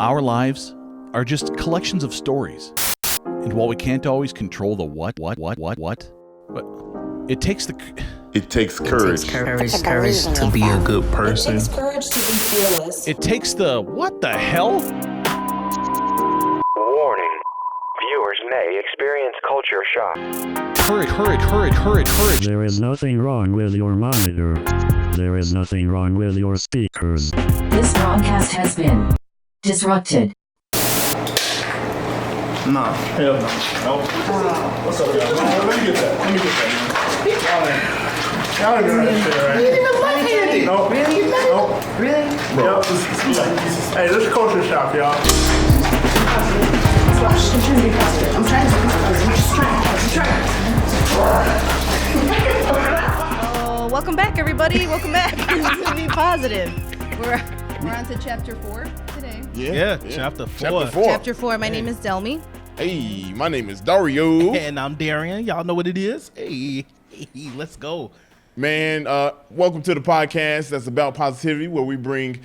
Our lives are just collections of stories. And while we can't always control the what, but it takes courage. It takes courage to be a good person. It takes courage to be fearless. It takes the what the hell? Warning. Viewers may experience culture shock. Courage. There is nothing wrong with your monitor. There is nothing wrong with your speakers. This broadcast has been disrupted. Nah, hell no. Nope. What's up, y'all? Let me get that. Y'all ain't doing that shit, right? You didn't even like Andy. Nope. Really? Nope. Really? Yep. Hey, this is culture shock, y'all. I'm trying to be positive. I'm trying to be positive. I'm just trying. Welcome back, everybody. Welcome back to Be Positive. We're on to chapter 4 today. Yeah, chapter 4. Chapter 4. My name is Delmy. Hey, my name is Dario. And I'm Darrian. Y'all know what it is. Hey, let's go. Man, welcome to the podcast that's about positivity, where we bring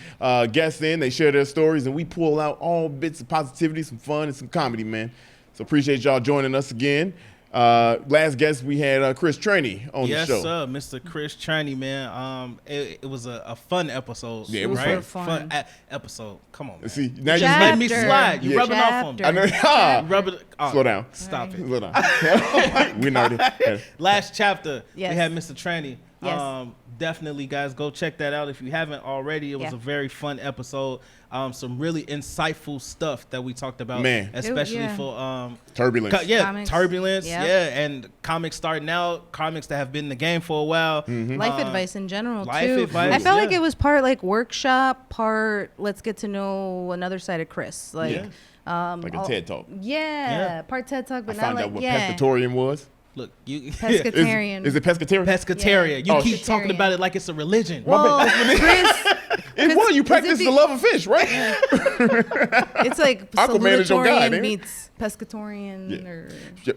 guests in, they share their stories, and we pull out all bits of positivity, some fun, and some comedy, man. So appreciate y'all joining us again. Last guest, we had Chris Trainey on the show. Yes, sir, Mr. Chris Trainey, man. It was a fun episode. Yeah, it was right? fun. Episode. Come on, man. See, now You just made me slide. You rubbing off on me. I know. You rubbing. Oh, Slow down. Stop it. Slow down. We know that. Last chapter, Yes. we had Mr. Trainey. Yes. Definitely, guys, go check that out if you haven't already. It was a very fun episode. Some really insightful stuff that we talked about, Man. especially for Turbulence. Comics. Turbulence, Yep. and comics starting out, comics that have been in the game for a while. Mm-hmm. Life advice in general, life too. advice, I felt like yeah. it was part like workshop, part let's get to know another side of Chris. Like, Like a TED Talk. Yeah, part TED Talk, I but not found like, out what pescatarian was. Look, you pescatarian. Is it pescatarian? pescatarian. Yeah. You Oh, keep pescatarian. talking about it like it's a religion. Well, Chris, It was. You practice it the be- love of fish, right? it's like Aquaman is your guy, ain't salutatorian it? meets pescatarian, or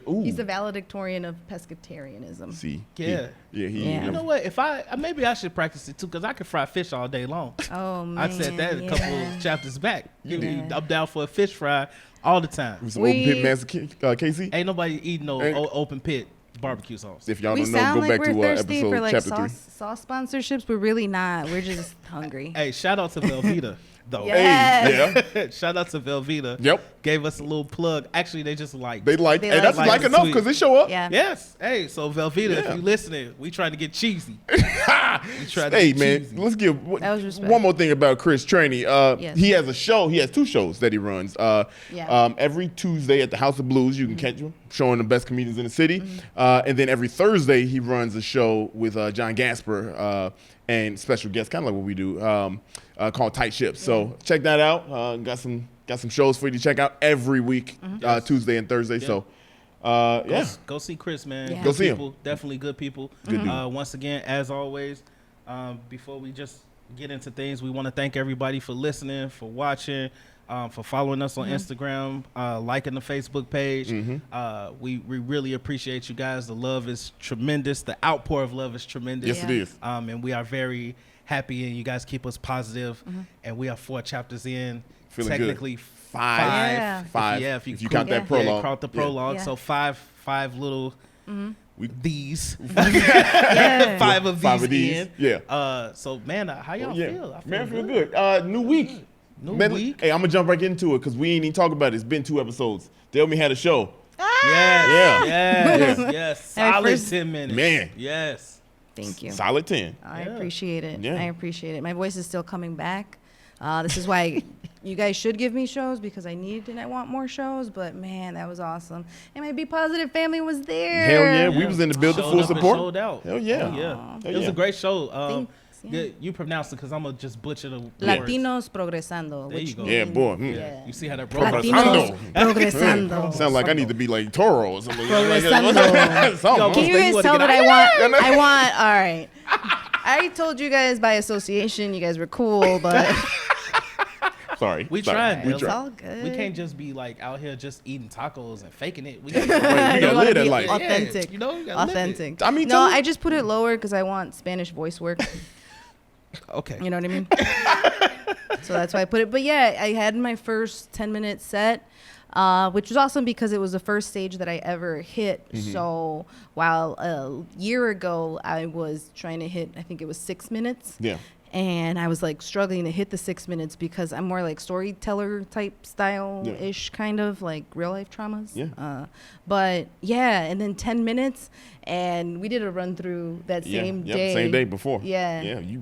Ooh. he's the valedictorian of pescatarianism. See. Yeah. He. Yeah. You know what? If maybe I should practice it too, because I can fry fish all day long. Oh man, I said that a couple of chapters back. Yeah. I'm down for a fish fry all the time. Some open pit master Casey. Ain't nobody eating no Ain't- open pit barbecue sauce. If y'all We don't know, sound go like back we're to thirsty episode for like chapter 3. sauce sponsorships. We're really not. We're just hungry. Hey, shout out to Velveeta, though. Yes. Hey, yeah. Shout out to Velveeta. Yep. Gave us a little plug. Actually, they just like. They like, They and that's like like it. enough Sweet. because they show up. Yeah. Yes. Hey, so Velveeta, Yeah. if you listening, we trying to get cheesy. We trying to Hey get man, cheesy. let's give That was respect. one more thing about Chris Trainey. Yes. He has a show. He has 2 shows that he runs. Every Tuesday at the House of Blues, you can catch him showing the best comedians in the city. And then every Thursday he runs a show with John Gasper and special guests, kind of like what we do, called Tight Ships. So check that out. Got some shows for you to check out every week, Tuesday and Thursday. So. Go see Chris, man. Yeah. Good Go see him. people, definitely good people. Good dude. Once again, as always, before we just get into things, we want to thank everybody for listening, for watching, for following us on Instagram, liking the Facebook page. We really appreciate you guys. The love is tremendous. The outpour of love is tremendous. Yes, it is. And we are very happy, and you guys keep us positive. And we are 4 chapters in. Feeling technically good. 5. Yeah. 5. Yeah, if you could- count that prologue. count the prologue. Yeah. So 5 little these. Yeah. 5 of Five these of these. in. Yeah. So man, how y'all feel? I Man, I feel good. New week. New Man, week. Hey, I'm gonna jump right into it because we ain't even talk about it. It's been 2 episodes. Delmy had a show. Yes. Yeah. Yes. And Solid first- 10 minutes. Man. Yes. Thank you. Solid 10. I Yeah. appreciate it. Yeah. I appreciate it. My voice is still coming back. This is why you guys should give me shows, because I need and I want more shows. But man, that was awesome. And my Be Positive family was there. Hell yeah. We was in the building, Showed full up and support. Showed out. Hell yeah. Oh, yeah. Hell It was yeah. a great show. Thanks. Yeah. You pronounce it because I'm going to just butcher the words. Latinos progresando. There you which go. Yeah, means- boy. Yeah. You see how that Latinos Progresando. progresando. Sound like I need to be like Toro or something. Progresando. Something. Can you You guys wanna tell get that out? I want? All right. I told you guys by association, you guys were cool, but Sorry. We Sorry. tried. We it's tried. all good. We can't just be like out here just eating tacos and faking it. We Right, gotta, you I gotta wanna live that be life. authentic. you know, you gotta live it. authentic. I mean, no, tell me- I just put it lower because I want Spanish voice work. Okay. You know what I mean? So that's why I put it. But yeah, I had my first 10-minute set, which was awesome because it was the first stage that I ever hit. So while a year ago I was trying to hit, I think it was 6 minutes. Yeah. And I was like struggling to hit the 6 minutes because I'm more like storyteller type style-ish, kind of like real life traumas. Yeah. But yeah, and then 10 minutes, and we did a run through that same day. Same day before. Yeah. Yeah. You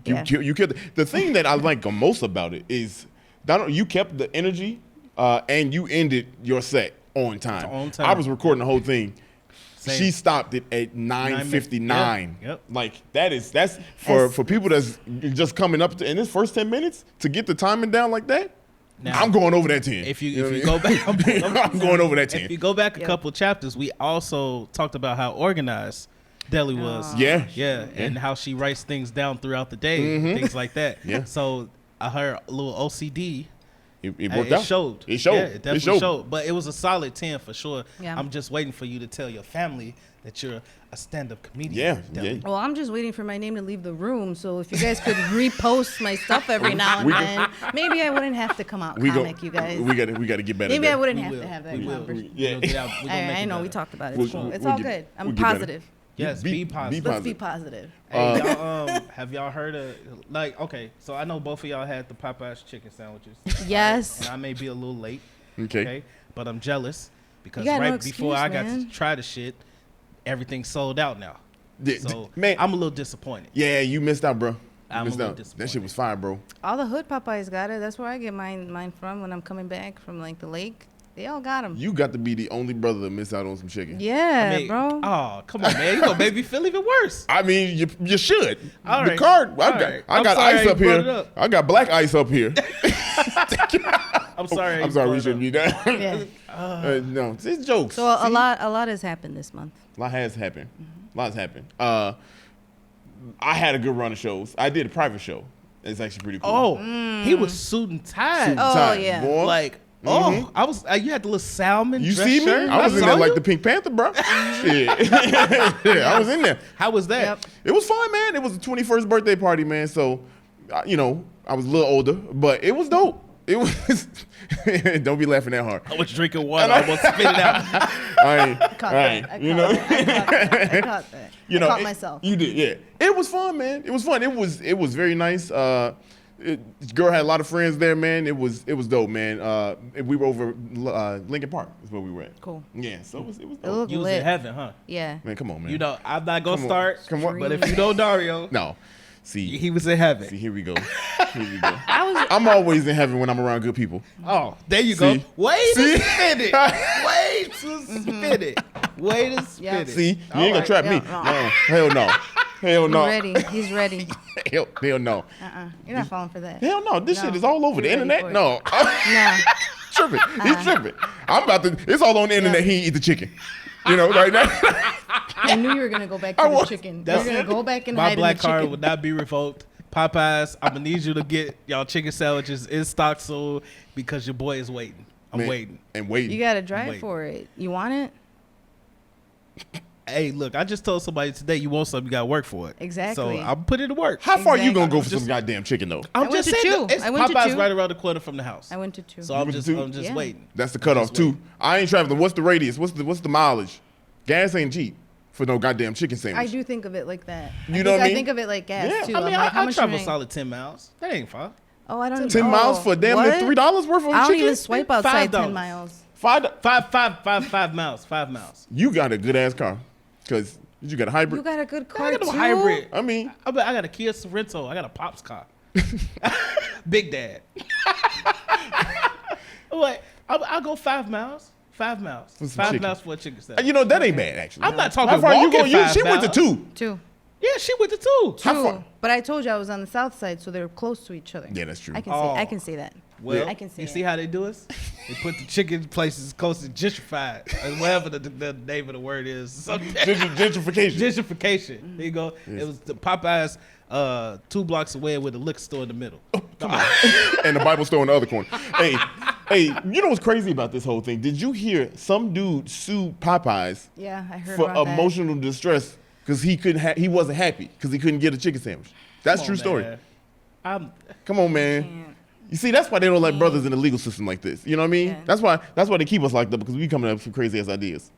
killed it. The thing that I like the most about it is that you kept the energy, and you ended your set on time. On time. I was recording the whole thing. Same. She stopped it at 9:59. Yep. Like that's for people that's just coming up in this first 10 minutes to get the timing down like that. Now, I'm going over that 10. If you know what I go mean? back, I'm going over that 10. If you go back a couple chapters, we also talked about how organized Delly was. Yeah. And how she writes things down throughout the day, things like that. Yeah. So her little OCD. It worked out. Showed. It showed. Yeah, it definitely showed. showed. But it was a solid 10 for sure. Yeah. I'm just waiting for you to tell your family that you're a stand-up comedian. Yeah. Well, I'm just waiting for my name to leave the room. So if you guys could repost my stuff every now and then, maybe I wouldn't have to come out comic, you guys. We got to get better. Maybe at I that. wouldn't have to have that conversation. Yeah. I know we talked about it. We'll- It's cool. we'll It's all get- good. I'm we'll get better. positive. Yes, be positive. Let's be positive. Hey, y'all, have y'all heard of, like, okay, so I know both of y'all had the Popeye's chicken sandwiches. Yes. And I may be a little late. Okay. But I'm jealous because You got no right before excuse, I got man. to try the shit, everything's sold out now. So, Man. I'm a little disappointed. Yeah, you missed out, bro. I'm a missed little out. That disappointed. shit was fire, bro. All the hood Popeyes got it. That's where I get mine from when I'm coming back from like the lake. They all got them. You got to be the only brother to miss out on some chicken. Yeah, I mean, bro. Oh, come on, man. You gonna make me feel even worse. I mean, you should. All The right. card, All right. I I'm got sorry ice you up brought it here. up. I got black ice up here. I'm sorry. I'm sorry, we shouldn't be done. Yeah. No, it's jokes. So a lot has happened this month. A lot has happened. A lot has happened. I had a good run of shows. I did a private show. It's actually pretty cool. Oh, he was suit and tie. Suit and Oh, tie, yeah. boy. Like, I was. You had the little salmon. You dress see me? shirt. I was in saw there like you. the Pink Panther, bro. Shit. Yeah, I was in there. How was that? Yep. It was fun, man. It was the 21st birthday party, man. So, I was a little older, but it was dope. It was. Don't be laughing that hard. I was drinking water. I almost spit it out. Caught that. I caught that. I caught myself. You did, yeah. It was fun, man. It was fun. It was very nice. This girl had a lot of friends there, man. It was dope, man. We were over Lincoln Park is where we were at. Cool. Yeah, so it was It dope. looked You was lit. in heaven, huh? Yeah. Man, come on, man. You know, I'm not gonna Come on. start. Come on. But if you know Dario, No. See, he was in heaven. here we go. Here we go. I'm always in heaven when I'm around good people. Oh, there you go. See? Way to See? spin it. Way to spin it. Way to spin Yeah. it. See, you All ain't gonna right. trap me. Yeah, No, hell no. Hell no. He's ready. He's ready. Hell no. You're not falling for that. Hell no. This No. shit is all over the You're ready internet. for it. No. Nah. Tripping. He's tripping. I'm about to. It's all on the internet. He ain't eat the chicken. Right now. I knew you were gonna go back to the want- chicken. That's You're gonna it. go back and My hide black in the card chicken. would not be revoked. Popeyes, I'm gonna need you to get y'all chicken sandwiches in stock soon because your boy is waiting. I'm Man, waiting. And waiting. You gotta drive Wait. for it. You want it? Hey, look, I just told somebody today you want something, you gotta work for it. Exactly. So I'm putting it to work. How far you gonna Exactly. go for some goddamn chicken though? I'm I just went to saying, two. it's I went to Popeyes two. right around the corner from the house. I went to 2. So I'm went to just, two? I'm just Yeah. waiting. That's the cutoff Just too. waiting. I ain't traveling. What's the radius? What's the mileage? Gas ain't cheap for no goddamn chicken sandwich. I do think of it like that. You know what I mean? I think of it like gas Yeah. too. I mean, I'm like, how I much travel you make? solid 10 miles. That ain't far. Oh, I don't. 10 oh, miles for damn near what? $3 worth of I don't chicken. even swipe outside $5. 10 miles. $5. 5 miles. 5 miles. You got a good ass car, cause you got a hybrid. You got a good I car got too. no hybrid. I mean, I got a Kia Sorento. I got a Pops car. Big Dad. Wait, I'll go 5 miles. 5 miles. some 5 chicken. miles for a chicken sandwich. that ain't bad actually. I'm not talking How far you walking going? 5 She went to miles. 2. 2. Yeah, she went to 2. How far? But I told you I was on the south side, so they're close to each other. Yeah, that's true. I can Oh. say. I can say that. Well, I can see you it. see how they do us? They put the chicken places close to gentrified, or whatever the name of the word is. Something. Gentrification. Gentrification. There you go. It was the Popeyes 2 blocks away with a liquor store in the middle. And the Bible store in the other corner. Hey, you know what's crazy about this whole thing? Did you hear some dude sued Popeyes Yeah, I heard for about that. emotional distress because he wasn't happy because he couldn't get a chicken sandwich? That's Come true on, story. man. I'm Come on, man. You see, that's why they don't let brothers in the legal system like this. You know what I mean? Yeah. That's why they keep us locked up, because we coming up with some crazy ass ideas.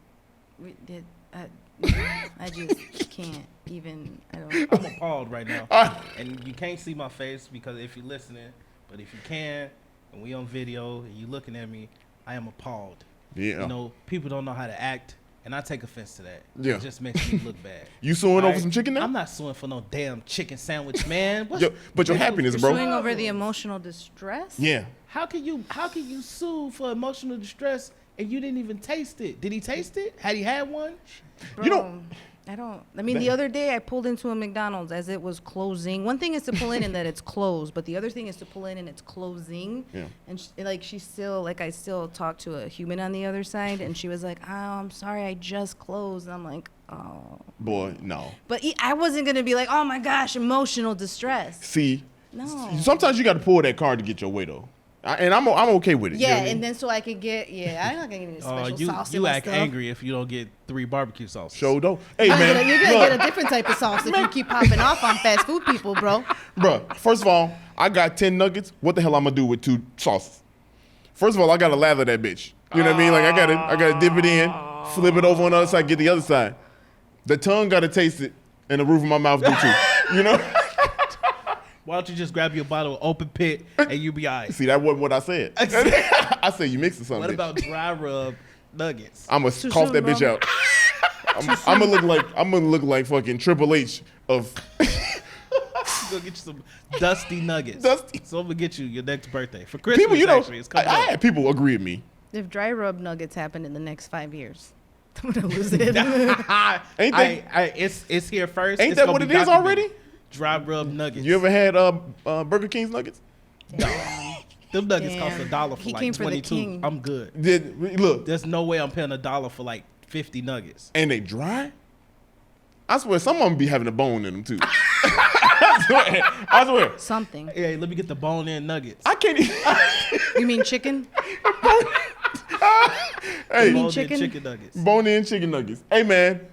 I just can't even. I'm appalled right now, and you can't see my face because if you're listening, but if you can, and we on video, and you looking at me, I am appalled. Yeah. You know, people don't know how to act, and I take offense to that. Yeah. It just makes me look bad. You suing over some chicken now? I'm not suing for no damn chicken sandwich, man. But your happiness, bro. Suing over the emotional distress? Yeah. How can you sue for emotional distress and you didn't even taste it? Did he taste it? Had he had one? Bro, You know- I mean, the other day I pulled into a McDonald's as it was closing. One thing is to pull in and that it's closed, but the other thing is to pull in and it's closing. Yeah. And I still talk to a human on the other side, and she was like, "Oh, I'm sorry, I just closed." And I'm like, "Oh." Boy, no. But I wasn't gonna be like, "Oh my gosh, emotional distress." See, No. sometimes you got to pull that card to get your way, though. And I'm okay with it. Yeah, you know what I mean? and then so I could get I'm not gonna give you special sauce. You in my act stuff. angry if you don't get 3 barbecue sauces. Show though. Hey man, You're gonna look, get a different type of sauce if you keep popping off on fast food people, bro. bro. First of all, I got 10 nuggets. What the hell I'm gonna do with 2 sauces? First of all, I gotta lather that bitch. You know what I mean? Like I gotta dip it in, flip it over on the other side, get the other side. The tongue gotta taste it, and the roof of my mouth do too. You know? Why don't you just grab your bottle of open pit and you be all right? See, that wasn't what I said. I said you mixing something. What about dry rub nuggets? I'm gonna cough that bitch out. I'm gonna look like fucking Triple H of. Go get you some dusty nuggets. Dusty. So I'm gonna get you your next birthday for Christmas. People, you know, actually, it's coming I up. had people agree with me. If dry rub nuggets happen in the next 5 years, I'm gonna lose it. Ain't that It's here first. ain't It's that gonna what be it is documented. already? Dry rub nuggets. You ever had Burger King's nuggets? Them nuggets cost Damn. $1 for He like came for the 22. king. I'm good. Look, There's no way I'm paying $1 for like 50 nuggets. and they dry. I swear, some of them be having a bone in them too. I swear. Something. Hey, let me get the bone-in nuggets. I can't even. You mean chicken? Hey, Bone-in chicken? chicken nuggets. bone-in chicken nuggets. Hey man,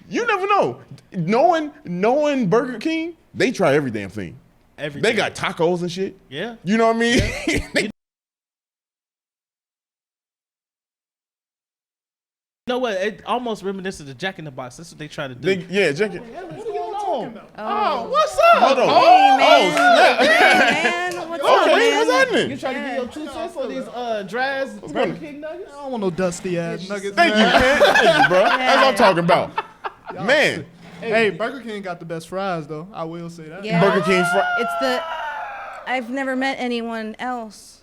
you never know. Knowing Burger King, they try every damn thing. Everything. They got tacos and shit. Yeah. You know what I mean? They- You know what? It almost reminiscent of Jack in the Box. That's what they try to do. yeah, check it. What's going on? Oh, what's up? Hold on. Hey, man. Oh, snap. Hey, man. What's up, Okay, man? what's happening? You trying to get your 2 cents on these dries going Burger on? King nuggets? I don't want no dusty ass nuggets. Thank you, man. Thank you, bro. That's what I'm talking about. Man, Hey, Burger King got the best fries though. I will say that. Yeah. Burger King I've never met anyone else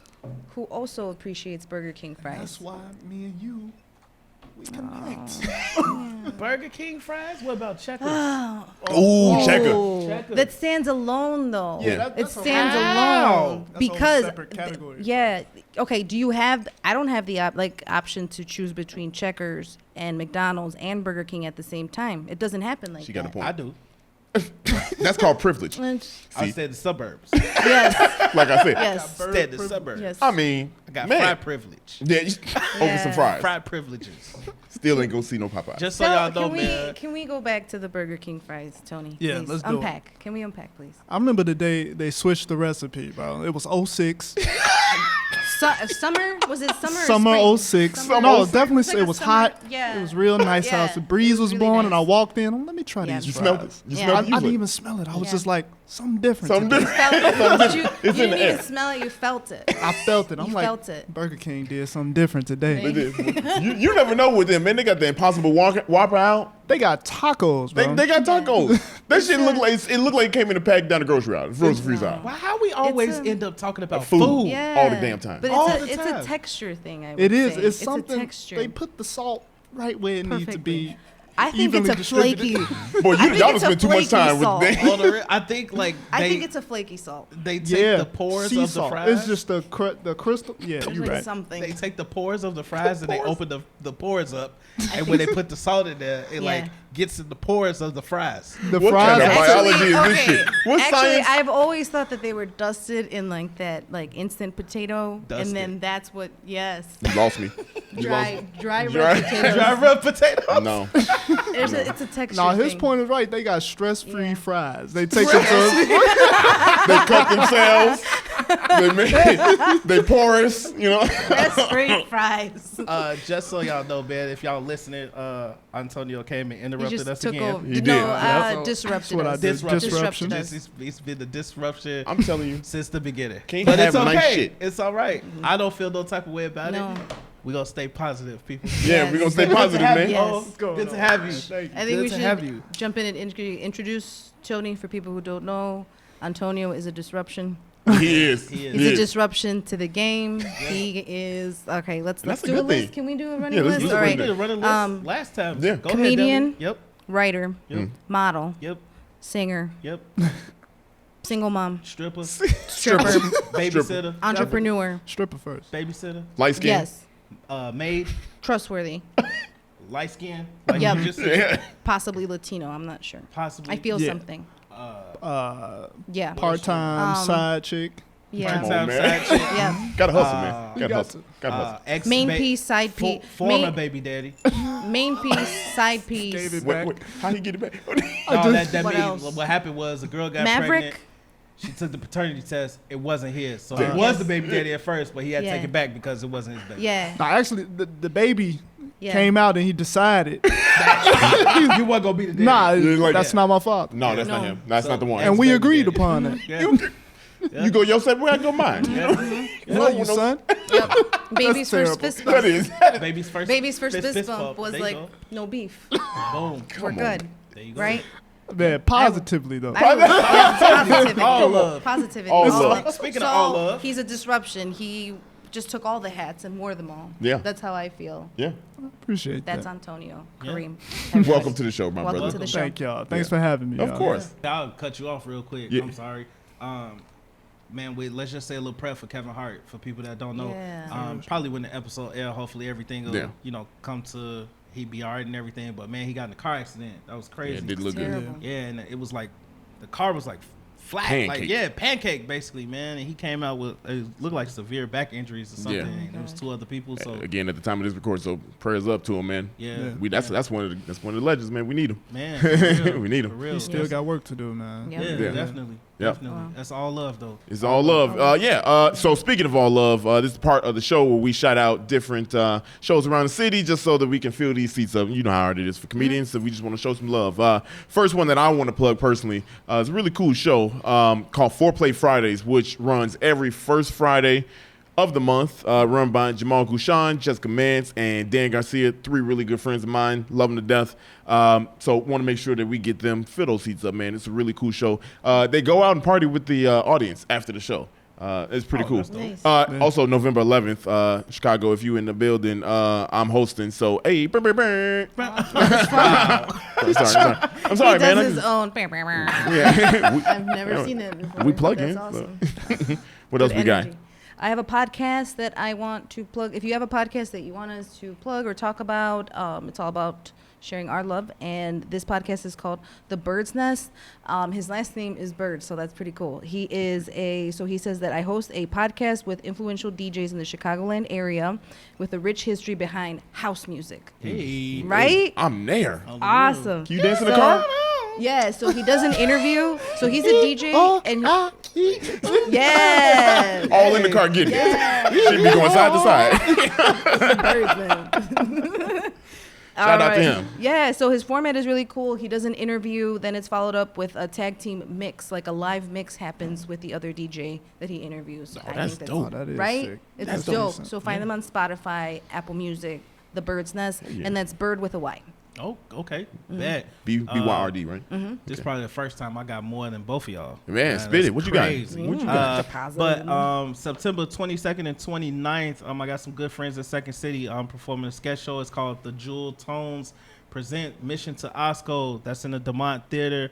who also appreciates Burger King fries. That's why me and you, we connect. Burger King fries? What about Checkers? Ooh, checker. Checkers. That stands alone, though. Yeah. It that's a stands whole- alone That's a whole because separate category. yeah. Okay. Do you have? I don't have the option to choose between Checkers and McDonald's and Burger King at the same time. It doesn't happen like She that. got a point. I do. That's called privilege. Yes. I said the suburbs. Yes. Like I said. Yes. Said the suburbs. Yes. I mean, I got man. fried privilege. Yeah, over some fries. Fried privileges. Still ain't gonna see no Popeye. Just so y'all know, man. Can we go back to the Burger King fries, Tony? Yeah, please? let's do it. unpack. Can we unpack, please? I remember the day they switched the recipe, bro. It was 06. Summer? Was it summer? or Summer spring? 06. Summer. No, 06. definitely. It's like It a was summer- hot. yeah. It was real nice Yeah, house. The breeze it was was really blowing, and I nice. walked in. Let me try Yeah. these You fries. smelled it. You Yeah. smelled I it. You was didn't like, even smell it. I was Yeah. just like, something different. something today. different. But you It's you in didn't the even air. smell it. You felt it. I felt it. I'm You like, felt it. Burger King did something different today. They did. You never know with them, man. They got the Impossible Whopper out. They got tacos, bro. They got tacos. That shit look like it came in a pack down the grocery aisle, frozen freeze aisle. Why how we always a- end up talking about Food. food? Yeah. all the damn time. But All it's the it's time. a texture thing. I would It is. say. It's something. a texture. They put the salt right where it needs to Perfectly. be. I think it's evenly a flaky. distributed. Boy, I think y'all it's done a spent too much flaky time salt. with On the I think like I they think it's a flaky salt. they take Yeah, the pores sea of the salt. fries. It's just the crystal. Yeah, There's you're like right. something. They take the pores of the fries and they open the pores up, and when they put the salt in there, it like Yeah. gets in the pores of the fries. The What fries. kind of are- biology is this shit? What actually, science? I've always thought that they were dusted in like that, like instant potato, Dusted. and then that's what. Yes, You lost me. You lost me. dry Dry- red potatoes. Dry rub potato. No. It's a texture. Nah, his thing. point is right. They got stress-free Yeah. fries. They take them to They cut themselves. They porous, you know. Best straight fries. Just so y'all know, man, if y'all listening, Antonio came and He interrupted just us took again. over. He No, did. disrupted what I us. did. Disruption. Disruption. It's been the disruption I'm telling you. since the beginning. Can't But have it's okay. nice shit. It's all right. I don't feel no type of way about No. it. We gonna stay positive, people. Yeah, Yes. we're gonna stay Good to positive, have man. you. Yes. Oh, What's going good to on? have you. Thank you. I think we Good to have should you. jump in and introduce Tony for people who don't know. Antonio is a disruption. He is. He is. He's a disruption to the game. He is okay. Let's That's a do a good list. thing. Can we do a running Yeah, let's list? do All a We right. did a running list last time. Yeah. Go Comedian. Ahead, Delmy. Writer, Mm. model, Yep. singer, Yep. single mom, Stripper. stripper, Babysitter. entrepreneur. Stripper first. Babysitter. Light skin. Yes, Maid. trustworthy. Light skin. Like Yep. you just said. Possibly Latino. I'm not sure. Possibly. I feel Yeah. something. Part-time Yeah. side chick. Yeah. Come on, Part-time man. side chick. Yeah. Gotta hustle, man. Gotta got hustle. Gotta hustle. Ex Main ba- piece, side piece. Former Main, baby daddy. main piece, side Gave piece. it Wait, back. how he get it back? No, that What means else? what happened was the girl got Maverick. pregnant. She took the paternity test. It wasn't his. So Damn. it was the baby daddy at first, but he had to Yeah. take it back because it wasn't his baby. Yeah. Now, actually, the baby Yeah. came out and he decided, You wasn't going to be the daddy. nah, like that's that. not my father. No, that's not No. him. That's So- not the one. And we baby agreed daddy. upon that. Yeah. You go your separate way, I go mine. Love you, son. Yep. Baby's first terrible. fist That bump. is. Baby's first Baby's first fist bump was There you like go. no beef. Boom. We're good, There you go. right? Man, positively, though. Positivity. All love. Positivity. All So- love. Speaking so of all love. he's a disruption. He just took all the hats and wore them all. Yeah. That's how I feel. Yeah. Appreciate That's that. Antonio Yeah. Kareem. Welcome to the show, my Welcome brother. to the show. Thank y'all. Thanks Yeah. for having me. Of y'all. course. I'll cut you off real quick. Yeah. I'm sorry. Man, let's just say a little prayer for Kevin Hart for people that don't know. Yeah. Probably when the episode air, hopefully everything will, Yeah. come to he be all right and everything. But man, he got in a car accident. That was crazy. Yeah, it did look good. Terrible. Yeah, and it was like the car was like flat, Pancake. pancake basically, man. And he came out with it looked like severe back injuries or something. Yeah. And there was two other people. So Again, at the time of this record, so prayers up to him, man. yeah, That's one of the legends, man. We need him. man, for real, We need him. For real. He still got work to do, man. Yeah. Yeah, Yeah. definitely. Yep. Definitely. That's all love though. It's all love. So speaking of all love, this is part of the show where we shout out different shows around the city just so that we can fill these seats up. You know how hard it is for comedians, so we just want to show some love. First one that I want to plug personally is a really cool show called Foreplay Fridays, which runs every first Friday of the month, run by Jamal Gushan, Jessica Mance, and Dan Garcia, three really good friends of mine. Love them to death. So want to make sure that we get them, fill those seats up, man. It's a really cool show. They go out and party with the audience after the show. It's pretty cool. Nice. Also, November 11th, Chicago, if you in the building, I'm hosting. So, hey, I'm sorry, He man. does I his just- own. yeah. I've never seen it before. We plug That's in. awesome. What else Good we got? energy. I have a podcast that I want to plug. If you have a podcast that you want us to plug or talk about, it's all about sharing our love. And this podcast is called The Bird's Nest. His last name is Bird, so that's pretty cool. He says that I host a podcast with influential DJs in the Chicagoland area with a rich history behind house music. Hey. Right? I'm there. Awesome. Can you dance in the car? Yeah, so he does an intervy. So he's a DJ and yeah. All in the car getting it. Should be going side to side. Shout out to him. Yeah, so his format is really cool. He does an interview, then it's followed up with a tag team mix, like a live mix happens with the other DJ that he interviews. So that's dope. Oh, that is right? sick. It's That's dope. dope. So find them on Spotify, Apple Music, The Bird's Nest, and that's Bird with a Y. Oh, okay. Bad. BYRD, right? This is probably the first time I got more than both of y'all. Man, spit that's it. What you got? crazy. What you got? Deposit. September 22nd and 29th, I got some good friends in Second City performing a sketch show. It's called The Jewel Tones Present Mission to Osco. That's in the DeMont Theater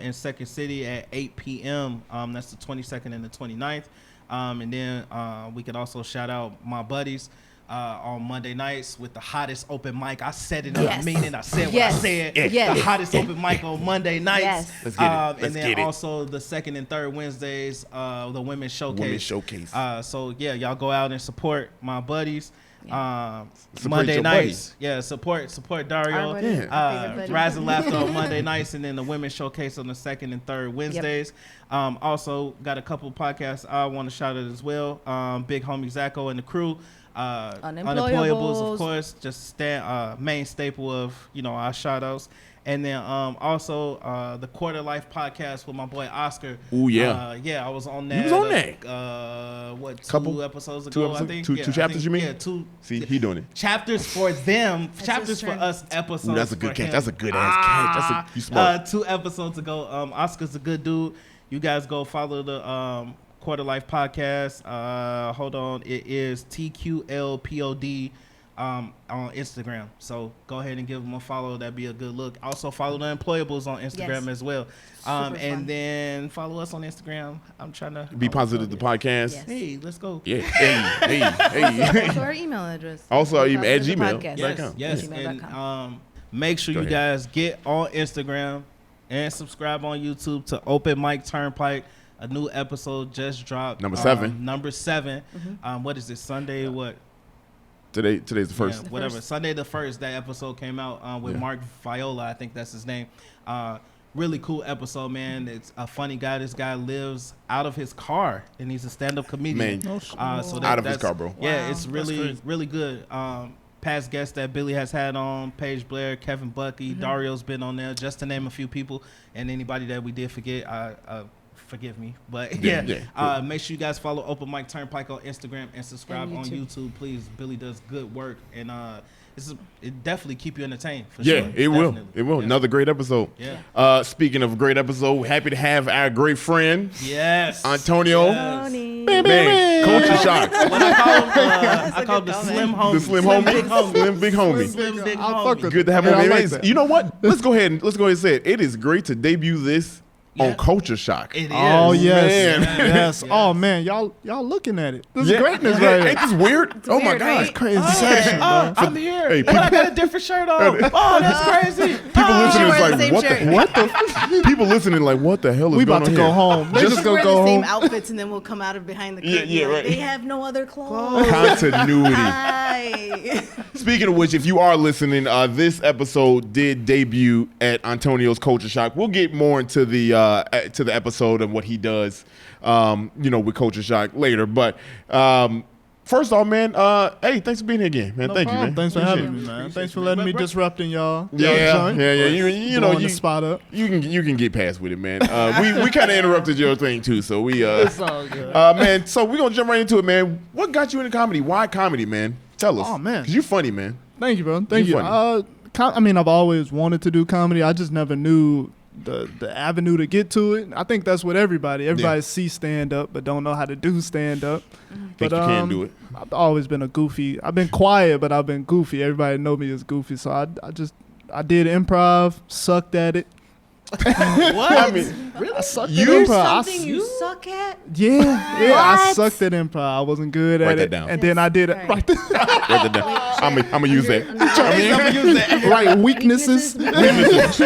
in Second City at 8 p.m. That's the 22nd and the 29th. And then we could also shout out my buddies. on Monday nights with the hottest open mic. I said it in a meeting. I said what I said. Yes. The hottest open mic on Monday nights. Yes. Let's get it. And then also the second and third Wednesdays, the Women's Showcase. So yeah, y'all go out and support my buddies. Monday nights, support Dario. Rise and Laughter on Monday nights, and then the Women's Showcase on the second and third Wednesdays. Also got a couple podcasts I want to shout out as well. Big homie Zacho and the crew. Unemployables, of course, just main staple of our shout outs. And then also the Quarter Life podcast with my boy Oscar. Oh yeah. I was on that. You was on that. Two episodes ago, I think. Two chapters, you mean? Yeah, two. See, he doing it. Chapters for them. Chapters for us. Episodes. Ooh, that's a good catch. Him. That's a good ass catch. You smart. 2 episodes ago. Oscar's a good dude. You guys go follow the Quarter Life podcast. Hold on. It is TQLPOD. On Instagram, so go ahead and give them a follow. That'd be a good look. Also follow the Employables on Instagram as well, and then follow us on Instagram. I'm trying to be positive. The podcast. Yes. Hey, let's go. Yeah. Hey. Also our email address. Also our email at Gmail. Yes. And make sure you guys get on Instagram and subscribe on YouTube to Open Mic Turnpike. A new episode just dropped. Number 7. Number 7. What is it? Sunday? What? Today's the first. Yeah, whatever. Sunday the 1st, that episode came out with Mark Viola. I think that's his name. Really cool episode, man. It's a funny guy. This guy lives out of his car, and he's a stand-up comedian. Man, so out of his car, bro. Yeah, it's really good. Past guests that Billy has had on, Paige Blair, Kevin Bucky, Dario's been on there, just to name a few people, and anybody that we did forget, forgive me, but make sure you guys follow Open Mic Turnpike on Instagram and subscribe on YouTube, please. Billy does good work, and it definitely keep you entertained. For sure. It will. It will. Yeah. Another great episode. Yeah. Speaking of a great episode, happy to have our great friend, Ontonio. Man, Culture Shock. What I call him the Slim Homie. The Slim Homie. Slim Big Homie. Slim Big Homie. Good to have him. Like you know what? Let's go ahead and say it. It is great to debut this on Culture Shock. It is. Oh yes, man. yes. Oh man, y'all looking at it. This is greatness right here. Ain't this weird? It's weird, my God, right? it's crazy. I'm here. But I got a different shirt on. Oh, that's crazy. People listening is wearing the like, same what the? People listening like, what the hell is We going on about to go home. They just wear go the same home. outfits, and then we'll come out of behind the curtain. Yeah, like, right. They have no other clothes. Continuity. Hi. Speaking of which, if you are listening, this episode did debut at Antonio's Culture Shock. We'll get more into the episode and what he does, with Culture Shock later. But first off, man, hey, thanks for being here again, man. Thank you, man. Thanks for having me, man. Thanks for letting me disrupting y'all. Yeah. You know, the spot up. You can get past with it, man. We kind of interrupted your thing too, so we It's all good. man. So we're gonna jump right into it, man. What got you into comedy? Why comedy, man? Tell us. Oh man, because you're funny, man. Thank you, bro. Thank you. Funny. I've always wanted to do comedy. I just never knew the avenue to get to it. I think that's what everybody sees stand up, but don't know how to do stand up. Think you can do it. I've always been a goofy. I've been quiet, but I've been goofy. Everybody know me as goofy, so I did improv, sucked at it. What? I mean, Really? I sucked at There's improv. something you suck at? Yeah, I sucked at improv. I wasn't good Write at that it. down. And then I did it. Right. Write that down. I'm gonna use that. Right, weaknesses.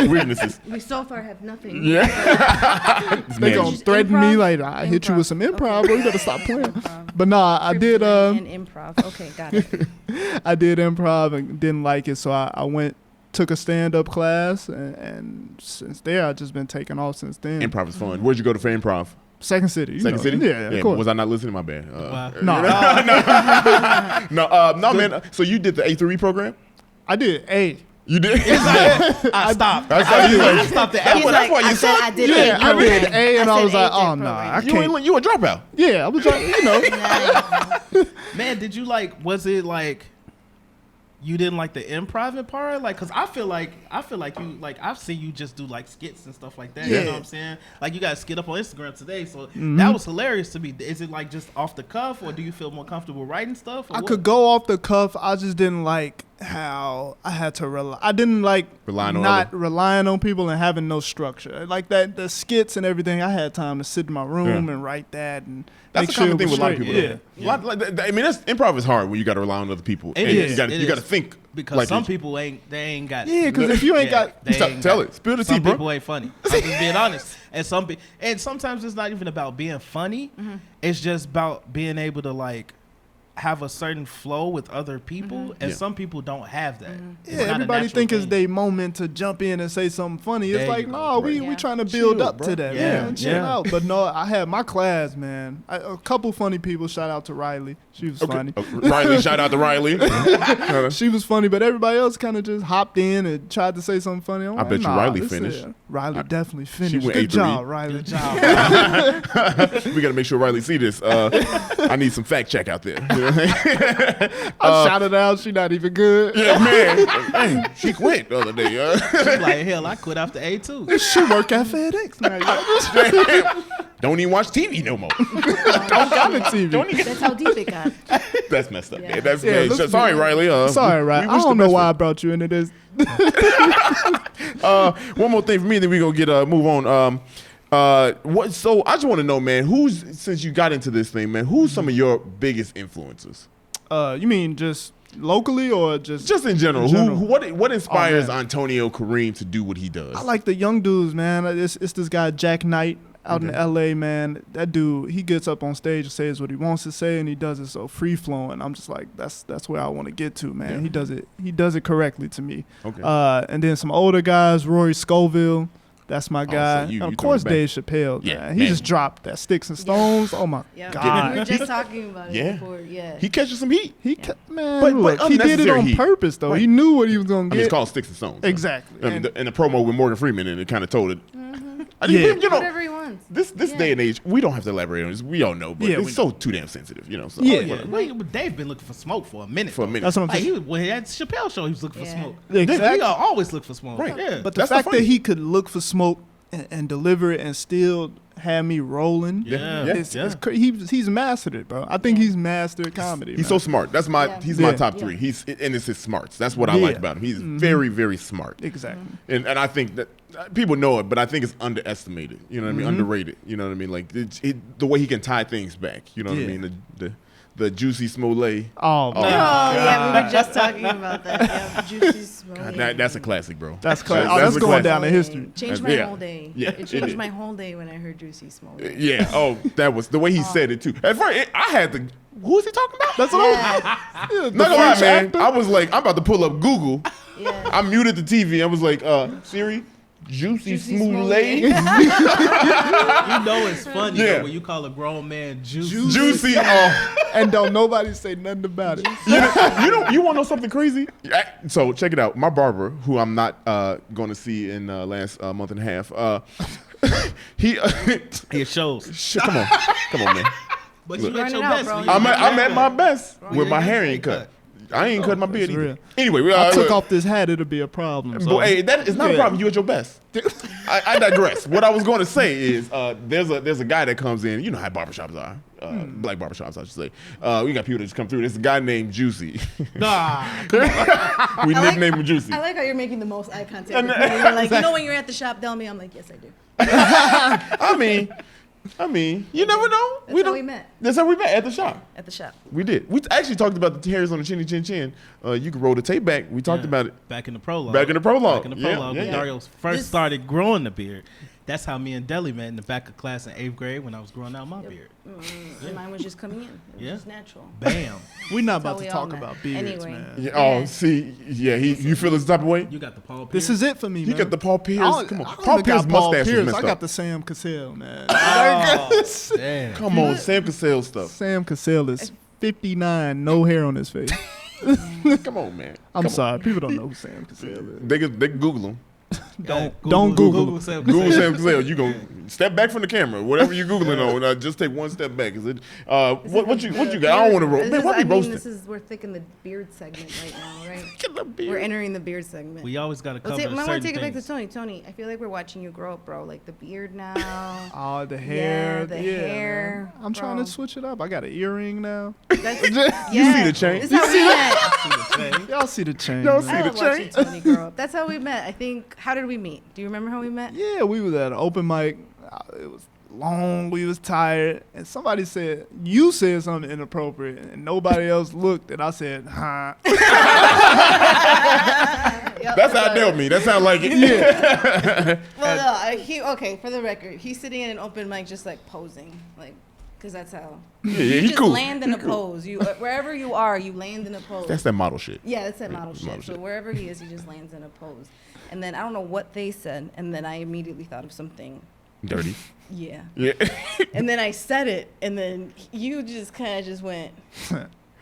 Weaknesses. We so far have nothing. Yeah. They gonna Just threaten me improv? like, I hit you with some improv, bro. You better stop playing. But nah, I did. And improv. Okay, got it. I did improv and didn't like it, so I took a stand-up class, and since there, I've just been taking off since then. Improv is fun. Where'd you go to for improv? Second City. Second City? Yeah, of course. Was I not listening? My bad. No. No, man. So you did the A3 program? I did A. You did? I stopped. I stopped the He's that's why you I said suck. I did Yeah, I did program. A, and I said was like, A oh, did no, program. I can't. You a dropout. Yeah, I was like, Man, did you was it like you didn't like the improv part? Like, cause I feel like you I've seen you just do like skits and stuff like that. Yeah. You know what I'm saying? Like you guys skit up on Instagram today, so that was hilarious to me. Is it like just off the cuff, or do you feel more comfortable writing stuff? Or I what? could go off the cuff. I just didn't like how I had to rely. I didn't like relying on people and having no structure. Like that, the skits and everything. I had time to sit in my room and write that, and that's make a common sure thing with a lot of people. Yeah. I mean, improv is hard when you got to rely on other people. You got to think because like some people ain't got. Yeah, because if you ain't got, tell it. Spill the tea, bro. Some people ain't funny. I'm just being honest. And sometimes it's not even about being funny. It's just about being able to like have a certain flow with other people, and some people don't have that. Yeah, everybody think it's their moment to jump in and say something funny. It's like, no, we trying to build up to that, man. Chill out. But no, I had my class, man. A couple funny people. Shout out to Riley. She was funny. Riley, shout out to Riley. She was funny, but everybody else kind of just hopped in and tried to say something funny. I bet you Riley finished. Riley definitely finished. She went Good job, Riley. Good job. We got to make sure Riley see this. I need some fact check out there. I shouted out. She not even good. Yeah, man. She quit the other day. She's like, hell, I quit after A2. She work at FedEx now. Don't even watch TV no more. Don't got a TV. That's how deep it got. That's messed up. Yeah. Man. Sorry, Riley. Sorry, Riley. I don't know why I brought you into this. One more thing for me, then we gonna get move on. So I just want to know, man, since you got into this thing, man, who's some of your biggest influences? You mean just locally or just in general? What inspires Ontonio Kareem to do what he does? I like the young dudes, man. It's this guy Jack Knight out in LA, man. That dude, he gets up on stage and says what he wants to say, and he does it so free flowing. I'm just like, that's where I want to get to, man. Yeah. He does it correctly to me. Okay. And then some older guys, Rory Scoville. That's my guy. So you of course, Dave Chappelle. Yeah, man. He just dropped that Sticks and Stones. Oh my God! We were just talking about it before. Yeah. He catches some heat. Man, look, he did it on purpose though. Right. He knew what he was gonna get. I mean, it's called Sticks and Stones. Exactly. I mean, and the promo with Morgan Freeman, and it kind of told it. Whatever he wants. This day and age, we don't have to elaborate on this. We all know, but it's so too damn sensitive, you know. So Dave been looking for smoke for a minute. That's what I'm saying. When he had Chappelle show, he was looking for smoke. Exactly. He always look for smoke. Right. Yeah. But the fact that he could look for smoke and deliver it and still have me rolling. He's mastered it, bro. I think he's mastered comedy. He's so smart. That's he's my top three. And it's his smarts. That's what I like about him. He's very, very smart. Exactly. And I think that people know it, but I think it's underestimated. You know what I mean? Underrated. You know what I mean? Like the way he can tie things back. You know what I mean? The juicy Smollett. Oh yeah, we were just talking about that. Yeah, juicy Smollett. That's a classic, bro. That's classic. That's going down in history. Changed my whole day. Yeah, it changed my whole day when I heard Juicy Smollett. Yeah. Oh, that was the way he said it too. At first, I had to. Who is he talking about? That's what I was. Not gonna lie, man. I was like, I'm about to pull up Google. Yeah. I muted the TV. I was like, Siri. Juicy Smollett. You know it's funny though, when you call a grown man juicy. And don't nobody say nothing about it. You want to know something crazy? So check it out. My barber, who I'm not going to see in last month and a half, he shows. Come on, man. But you at your best. I'm at my best with my hair ain't cut. I ain't cut my beard either. Anyway, I took off this hat, it'll be a problem. So. Hey, that is not a problem. You at your best. I digress. What I was going to say is there's a guy that comes in. You know how barbershops are. Black barbershops, I should say. We got people that just come through. There's a guy named Juicy. We nicknamed him Juicy. I like how you're making the most eye contact with me. You're like, you know when you're at the shop, Delmy? I'm like, yes, I do. I mean, you never know. That's how we met. That's how we met at the shop. At the shop. We did. We actually talked about the hairs on the chinny chin chin. You can roll the tape back. We talked about it. Back in the prologue. When Dario first started growing the beard. That's how me and Delly met in the back of class in 8th grade when I was growing out my beard. And mine was just coming in. It was just natural. Bam. We're not about to talk about beards, man. You feel this type of way? You got the Paul Pierce. This is it for me, man. You got the Paul Pierce. Come on. Paul Pierce mustache was messed up. I got the Sam Cassell, man. Damn. Come on, Sam Cassell stuff. Sam Cassell is 59, no hair on his face. Come on, man. I'm sorry. People don't know who Sam Cassell is. They can Google him. Don't Google Sam Cassell. You go step back from the camera. Whatever you're Googling on, just take one step back. What you got? I don't want to roast. Man, why be roasting? We're thick in the beard segment right now, right? We're entering the beard segment. We always got to cover I want to take it back to things. Tony. Tony, I feel like we're watching you grow up, bro. Like the beard now. Oh, the hair. Yeah, the hair. Man. I'm trying to switch it up. I got an earring now. You see the change? This is how we met. Y'all see the change. Y'all man. see I the love watching change? Tony grow up. That's how we met. I think. How did we meet? Do you remember how we met? Yeah, we was at an open mic. It was long. We was tired, and somebody said you said something inappropriate, and nobody else looked, and I said, "Huh." That's how Delmy. That sounds like it. Yeah. Well, no, okay. For the record, he's sitting in an open mic, just like posing, like, because that's how. Yeah, You he just cool. land in He a cool. pose. You wherever you are, you land in a pose. That's that model shit. Yeah, that's that model shit. model So shit. wherever he is, he just lands in a pose. And then I don't know what they said, and then I immediately thought of something. Dirty. Yeah. Yeah. And then I said it, and then you just kind of just went.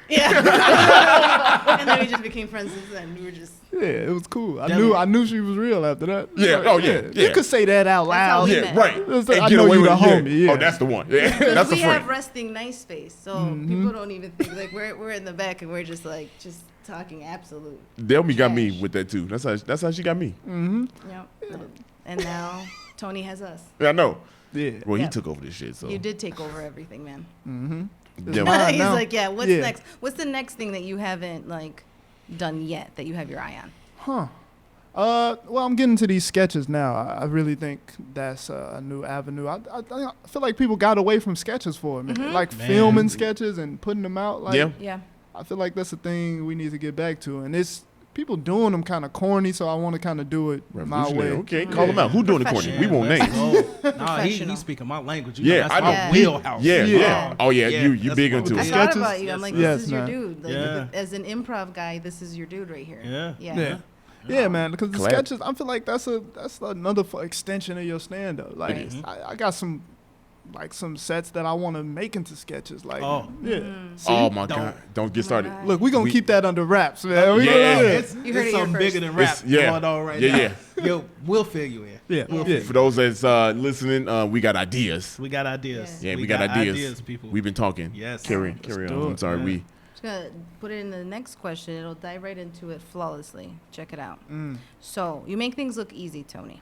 Yeah. And then we just became friends since then. We were just. Yeah, it was cool. I knew she was real after that. Yeah. Like, Oh yeah. You could say that out That's how loud. we Yeah. met. Right. It's And like, I get know away you with the it. homie. Yeah. Oh, that's the one. Yeah. Because That's a we have friend. resting nice face, so people don't even think like we're in the back and we're just like just talking absolute. Delmy got me trash. with that too. That's how she got me. Yep. And now Tony has us. Yeah, I know. Yeah. Well, he Yeah. took over this shit. So You did take over everything, man. Delmy. He's like, yeah. What's Yeah. next? What's the next thing that you haven't like done yet that you have your eye on? Well, I'm getting to these sketches now. I really think that's a new avenue. I feel like people got away from sketches for a minute, like filming sketches and putting them out. Like, Yeah. Yeah. I feel like that's a thing we need to get back to, and it's people doing them kind of corny. So I want to kind of do it my way. Revolutionary. Okay, call them out. Who doing the corny? We won't names. Nah, he's speaking my language. You know, Yeah, that's I know. my wheelhouse. Yeah. Oh yeah, you that's big my into I it. Sketches? thought about you. I'm like, Yes, this is your man. dude. Like, Yeah. as an improv guy, this is your dude right here. Yeah. Yeah. Yeah, man. Because the Collab. sketches, I feel like that's another extension of your stand up. Like, It is. I got some sets that I want to make into sketches. Like, yeah. See? Oh my god! Don't get started. God. Look, we're gonna keep that under wraps, man. We Yeah. gonna- It's, You heard it it's here something first. bigger than rap Yeah. going on right Yeah, now. yeah. Yo, we'll fill you in. Yeah. For those that's listening, we got ideas. We got ideas. Yeah, we got ideas. people. We've been talking. Yes. Carry on. do I'm it. sorry. Yeah. Just gonna put it in the next question. It'll dive right into it flawlessly. Check it out. So you make things look easy, Tony.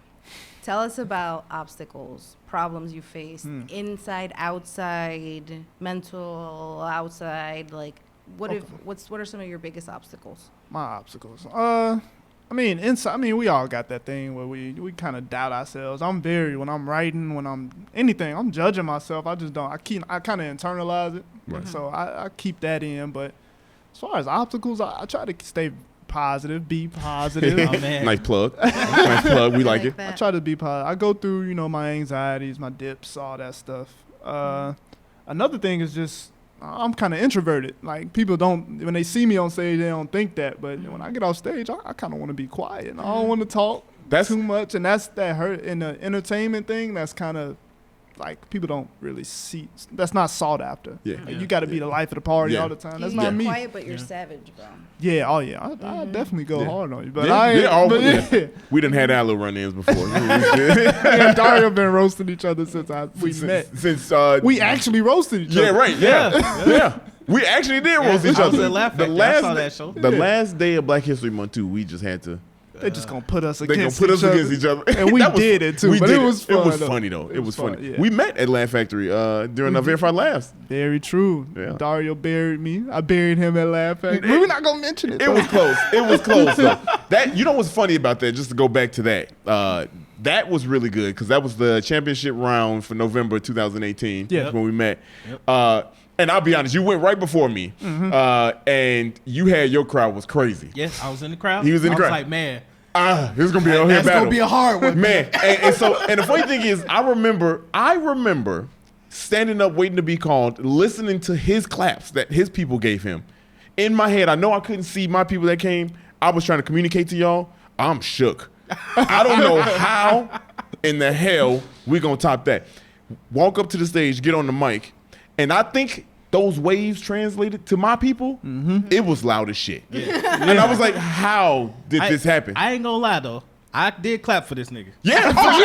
Tell us about obstacles, problems you faced, inside, outside, mental, outside. Like, what are some of your biggest obstacles? My obstacles. I mean, inside. I mean, we all got that thing where we kind of doubt ourselves. When I'm writing, when I'm anything, I'm judging myself. I just don't. I kind of internalize it. Right. So I keep that in. But as far as obstacles, I try to stay positive, be positive. Oh, man. Nice plug. Nice plug. We like it. I try to be positive. I go through, my anxieties, my dips, all that stuff. Another thing is just I'm kind of introverted. Like, people don't, when they see me on stage, they don't think that. But when I get off stage, I kind of want to be quiet. I don't want to talk too much. And that hurt in the entertainment thing. That's kind of like people don't really see. That's not sought after. Yeah. Like, you got to be the life of the party all the time. That's not me. Quiet, but you're savage, bro. Yeah. Oh yeah. I definitely go hard on you. But We done had our little run-ins before. Me and Dario been roasting each other since we met. Since We actually roasted each other. yeah, right, yeah. We actually did roast each I was other. at Laugh Factory. I saw that show. The last day of Black History Month too, we just had to. They just gonna put us They gonna against put us each other. against each other, And we That was- did it too. we But did it was fun. It was though. funny though. It was funny. Yeah. We met at Laugh Factory during our Verified Laughs. Very true. Yeah. Dario buried me. I buried him at Laugh Factory. We're not gonna mention it. It though. was close. It was close. Though. That what's funny about that? Just to go back to that. That was really good because that was the championship round for November 2018. Yeah. That's when we met. And I'll be honest, you went right before me, and you had your crowd was crazy. Yes, I was in the crowd. He was in the I crowd. was like, man, This is gonna be a that's battle. gonna be a hard one, man. And the funny thing is, I remember standing up waiting to be called, listening to his claps that his people gave him. In my head, I know I couldn't see my people that came. I was trying to communicate to y'all. I'm shook. I don't know how in the hell we gonna top that. Walk up to the stage, get on the mic, and I think those waves translated to my people, it was loud as shit. And I was like, how did this happen? I ain't gonna lie though. I did clap for this nigga. Yeah, oh, you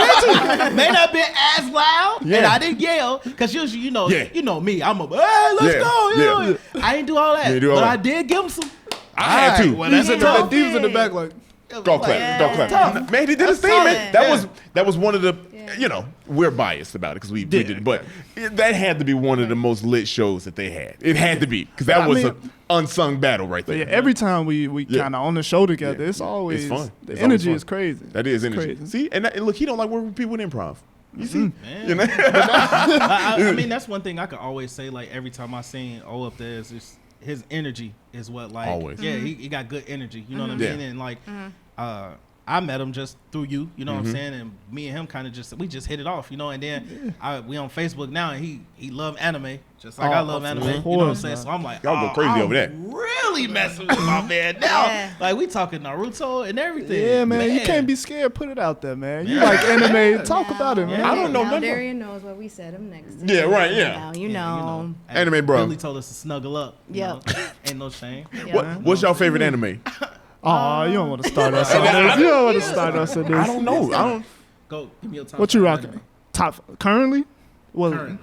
had to. May not been as loud, Yeah. and I didn't yell because usually, you know me. I'm a, hey, let's Yeah, go. yeah. I didn't do all that, You didn't do all but that. I did give him some. I had to. Well, that's The tough. divas in the back like, Go clap, go clap. tough. Man, he did his thing, man. solid. That was one of the you know, we're biased about it because we did, but that had to be one of the most lit shows that they had. It had to be because that was an unsung battle right there. Yeah, every time we kind of on the show together, it's always it's fun. The It's energy always is fun. crazy. That is energy. Crazy. See, and look, he don't like working with people with improv. You see, Man. you know? I mean, that's one thing I could always say. Like every time I seen O up there, is just his energy is what like. Always. Yeah, he got good energy. You know what I Yeah. mean? And like, I met him just through you. You know what I'm saying? And me and him kind of just hit it off. You know, and then we on Facebook now, and he love anime just like I love anime. You know what I'm saying? So I'm like, y'all go crazy over that. Really messing with my man now. Yeah. Like we talking Naruto and everything. Yeah, man, you can't be scared. Put it out there, man. You like anime? Talk about it, man. I don't know Now nothing. Darrian knows what we said him next. Yeah, right, yeah. Now you know. Hey, Anime bro. Billy told us to snuggle up. you Yep. know? Ain't no shame. What's your favorite anime? Oh, you don't want to start us on this. You don't want to start us on this. I don't know. I don't. Go give me your top. What you five rocking? anime. Top currently? Well, Current.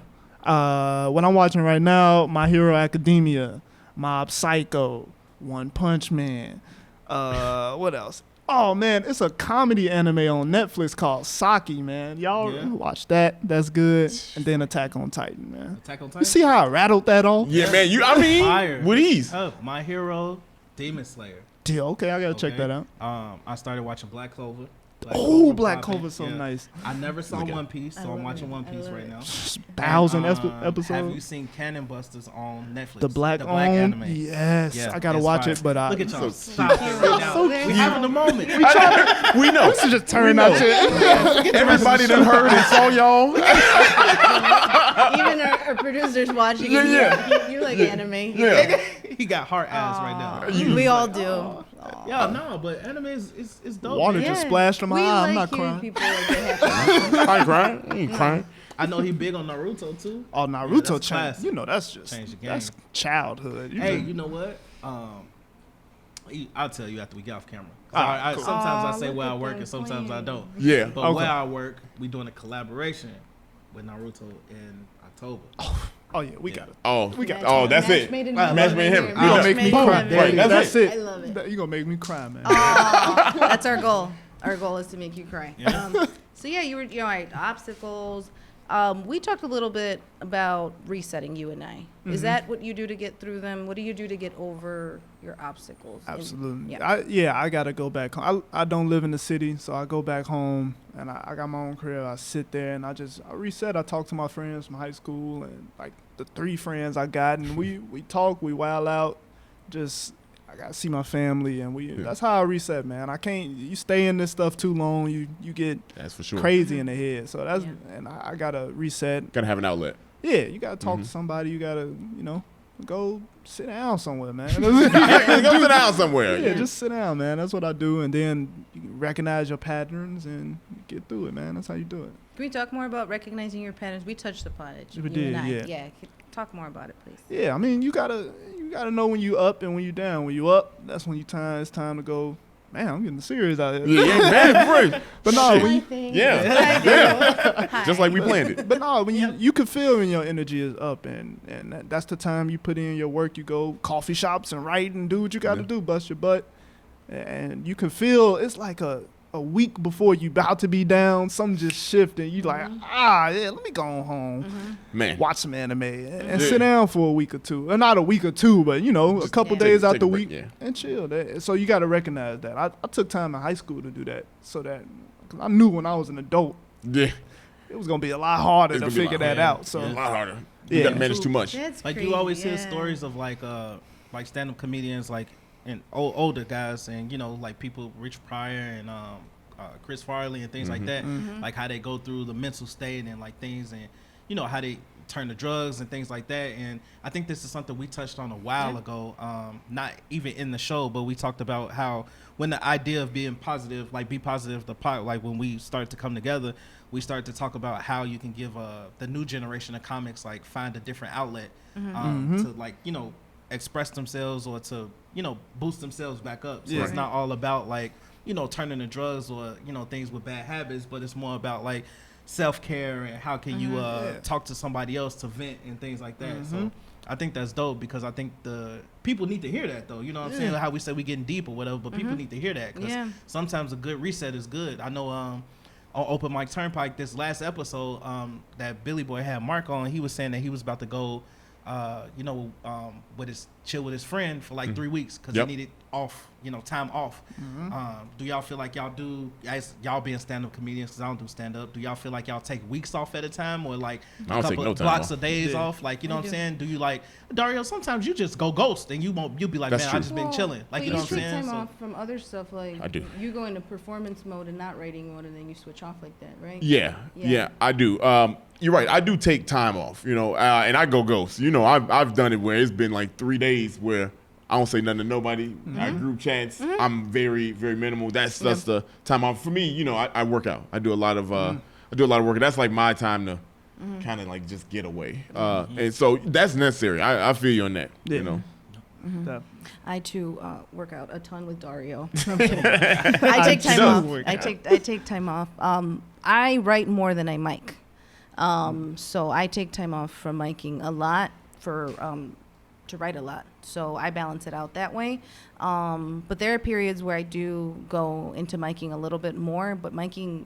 what I'm watching right now, My Hero Academia, Mob Psycho, One Punch Man. What else? Oh man, it's a comedy anime on Netflix called Saki, man. Y'all watch that? That's good. And then Attack on Titan, man. Attack on Titan. You see how I rattled that off? Yeah, man. I mean, Fire. with ease. My Hero, Demon Slayer. Yeah, okay, I gotta check that out. I started watching Black Clover. Black popping. Clover's so nice. I never saw Look at One Piece, so I'm watching One Piece right now. 1,000 Have you episodes. seen Cannon Busters on Netflix? The black anime. Yes, Yeah, I gotta it's watch fire. it, but Look at y'all. So Stop it right now. We having a moment. We know. this is just turning out shit. Everybody done heard and saw y'all. Even our producers watching. Yeah. You like anime. Yeah. He got heart ass right now. We all do. Yeah, no, but anime is dope. Water man. just splashed from my We eye. like I'm not hearing crying. people like they have I ain't crying. I ain't crying. I know he big on Naruto too. Oh, Naruto that's changed. classic. You know, that's just Changed the game. that's childhood. Hey, you know what? I'll tell you after we get off camera. Alright, cool. Sometimes I say look where I at work them and sometimes I playing. don't. Yeah. But Okay. where I work, we doing a collaboration with Naruto in October. Oh yeah, we got it. Oh, We got oh, that's Match it. made in Match heaven. made in heaven. You gonna make me Match cry, made in Daddy. Right, heaven. that's it. I love it. You gonna make me cry, man. That's our goal. Our goal is to make you cry. So yeah, you're right. Obstacles. We talked a little bit about resetting, you and I. Is that what you do to get through them? What do you do to get over your obstacles? Absolutely. Yeah. I gotta go back home. I don't live in the city, so I go back home and I got my own crib. I sit there and I reset. I talk to my friends from high school and like the 3 friends I got, and we talk, we wild out. I gotta see my family, and that's how I reset, man. I can't. You stay in this stuff too long, you get That's for sure. crazy in the head. So and I gotta reset. Gotta have an outlet. Yeah, you gotta talk to somebody. You gotta go sit down somewhere, man. Go sit down somewhere. Yeah, just sit down, man. That's what I do, and then you recognize your patterns and get through it, man. That's how you do it. Can we talk more about recognizing your patterns? We touched upon it. We you did, and I. yeah. Yeah. Talk more about it, please. Yeah, I mean, you gotta know when you up and when you down. When you up, that's when it's time to go. Man, I'm getting serious out here. Yeah, man, great. But no, when Just like we planned it. But no, when you can feel when your energy is up, and that's the time you put in your work. You go coffee shops and write and do what you got to do, bust your butt, and you can feel it's like a week before you about to be down, something just shifting. You like, let me go home, Man. watch some anime and sit down for a week or two. Or not a week or two, but a couple days out the week and chill. So you got to recognize that. I took time in high school to do that, so that cause I knew when I was an adult, Yeah. it was gonna be a lot harder to figure that out. So A lot harder. You Yeah. gotta manage too much. That's Like crazy, you always hear yeah. stories of like stand-up comedians and older guys and like people Rich Pryor and Chris Farley and things like that, like how they go through the mental state and like things and how they turn to drugs and things like that. And I think this is something we touched on a while ago, not even in the show, but we talked about how when the idea of being positive, like be positive, like when we started to come together, we started to talk about how you can give the new generation of comics like find a different outlet to like express themselves or to boost themselves back up. So it's not all about like turning to drugs or things with bad habits, but it's more about like self-care and how can you talk to somebody else to vent and things like that. So I think that's dope because I think the people need to hear that though. You know what I'm saying? Like how we say we getting deep or whatever, but people need to hear that because sometimes a good reset is good. I know on Open Mic Turnpike this last episode that Billy Boy had Mark on. He was saying that he was about to go, chill with his friend for like 3 weeks because he needed off, time off. Do y'all feel like y'all being stand-up comedians, because I don't do stand-up, do y'all feel like y'all take weeks off at a time, or like a couple blocks of days off? Like, you know what I'm saying? Do you like, Dario, sometimes you just go ghost and you'll be like, That's man, true. I just been chilling. Like, you know what I'm saying? Take time off from other stuff, like I do. You go into performance mode and not writing mode, and then you switch off like that, right? Yeah, I do. You're right. I do take time off, and I go ghost. I've done it where it's been like 3 days where I don't say nothing to nobody. Our group chats, I'm very, very minimal. That's the time off for me. I work out. I do a lot of work. That's like my time to kind of like just get away. And so that's necessary. I feel you on that. I too work out a ton with Dario. I'm kidding. I take time off. I take time off. I write more than I mic. So I take time off from miking a lot to write a lot. So I balance it out that way. But there are periods where I do go into miking a little bit more, but miking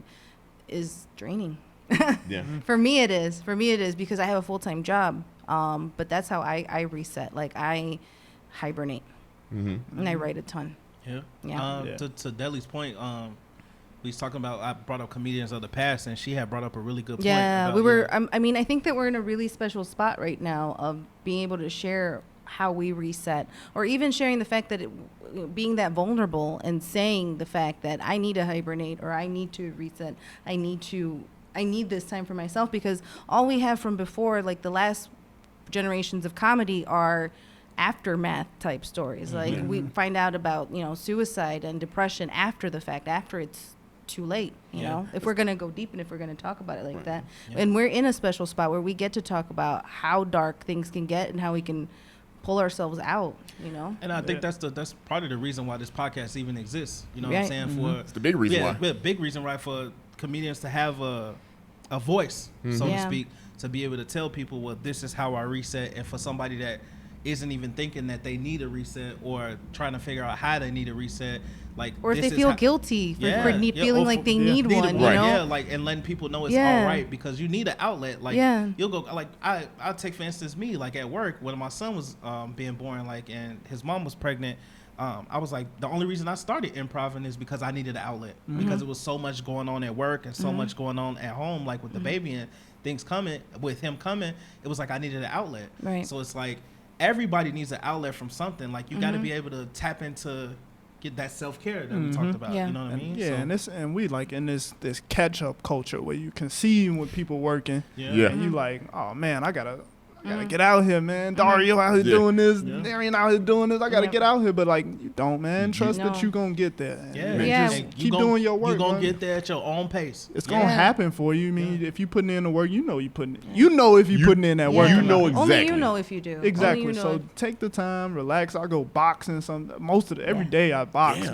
is draining. Yeah. For me it is because I have a full-time job. But that's how I reset. Like I hibernate and I write a ton. Yeah. To Delly's point, we was talking about, I brought up comedians of the past, and she had brought up a really good point. Yeah, I think that we're in a really special spot right now of being able to share how we reset, or even sharing the fact that being that vulnerable and saying the fact that I need to hibernate, or I need to reset, I need this time for myself, because all we have from before, like the last generations of comedy, are aftermath type stories. Like we find out about, suicide and depression after the fact, after it's too late, you know, if we're going to go deep and if we're going to talk about it like that. And we're in a special spot where we get to talk about how dark things can get and how we can pull ourselves out, And I think that's part of the reason why this podcast even exists. You know what I'm saying? It's the big reason why. Yeah, big reason, right, for comedians to have a voice, so to speak, to be able to tell people, well, this is how I reset, and for somebody that isn't even thinking that they need a reset or trying to figure out how they need a reset, like, or if they feel guilty for feeling like they need one, you know? Yeah, like, and letting people know it's all right, because you need an outlet. Like, you'll go, like, I'll take, for instance, me, like, at work, when my son was being born, like, and his mom was pregnant, I was like, the only reason I started improv is because I needed an outlet, because it was so much going on at work and so much going on at home, like with the baby and things coming, with him coming, it was like I needed an outlet. Right. So it's like, everybody needs an outlet from something. Like, you got to be able to tap into, get that self-care that we talked about. You know what I mean? Yeah, so. and we like in this catch-up culture where you can see when people working. And you like, oh man, I gotta get out here, man. Dario out here doing this. Darrian out here doing this. I gotta get out here. But like, you don't, man. Trust that you gonna get there. Just keep doing your work. You gonna get there at your own pace. It's gonna happen for you. I mean, if you putting in the work, you know if you putting in that work. You know exactly. Only you know if you do. Exactly. So take the time, relax. I go boxing every day I box.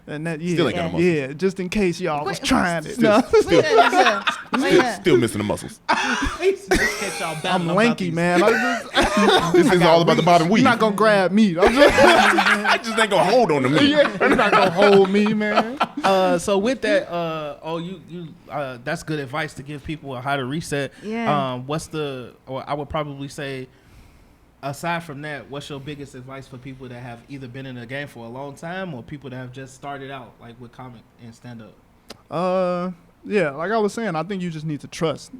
And that still ain't got no muscles. just in case y'all was trying it. Still missing the muscles. I'm lanky, man. This is all about the bottom weave. You're not gonna grab me. I just ain't gonna hold on to me. You're not gonna hold me, man. So with that, that's good advice to give people on how to reset. I would probably say, aside from that, what's your biggest advice for people that have either been in the game for a long time or people that have just started out, like with comic and stand up? Like I was saying, I think you just need to trust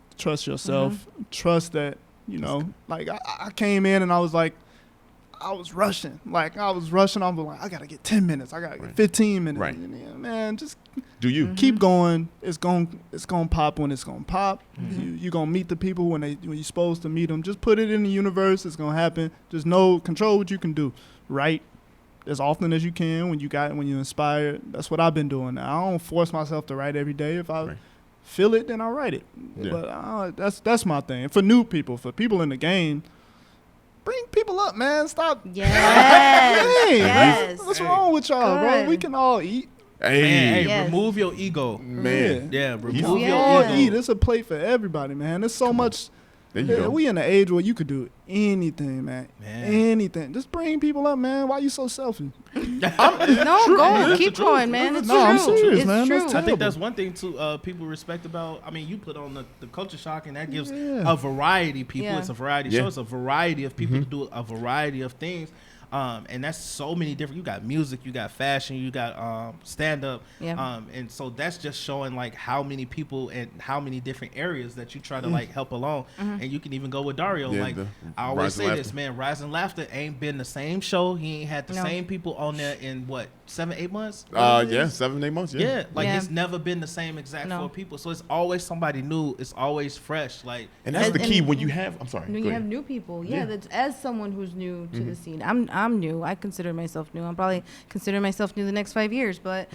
yourself, trust that. Like I came in and I was like, I was rushing. I'm like, I was I got to get 10 minutes. I got to get 15 minutes. Right. Man, just do you keep going. It's going to pop when it's going to pop. You're going to meet the people when you're supposed to meet them. Just put it in the universe. It's going to happen. Just control what you can do. Write as often as you can when you're inspired. That's what I've been doing now. I don't force myself to write every day. If I feel it, then I'll write it. But that's my thing. For new people, for people in the game, bring people up, man. Stop. Yes. What's wrong with y'all, bro? We can all eat. Hey, remove your ego, man. Remove your ego. Eat. It's a plate for everybody, man. There's so much There you go. We in an age where you could do anything, man. Anything. Just bring people up, man. Why you so selfish? Go. Keep going, man. It's true. I'm serious, it's man. true. I think that's one thing too. People respect about. I mean, you put on the culture shock, and that gives a variety of people. Yeah. It's a variety show. It's a variety of people to do a variety of things. And that's so many different. You got music, you got fashion, you got stand up, and so that's just showing like how many people and how many different areas that you try to like help along. And you can even go with Dario. Like I always say this, man. Rise and Laughter ain't been the same show. He ain't had the same people on there in what 7-8 months. 7-8 months. Yeah, it's never been the same exact 4 people. So it's always somebody new. It's always fresh. Like, and that's the key when you have. I'm sorry. When you have new people, that's as someone who's new to the scene. I'm new. I consider myself new. I'm probably consider myself new the next 5 years, but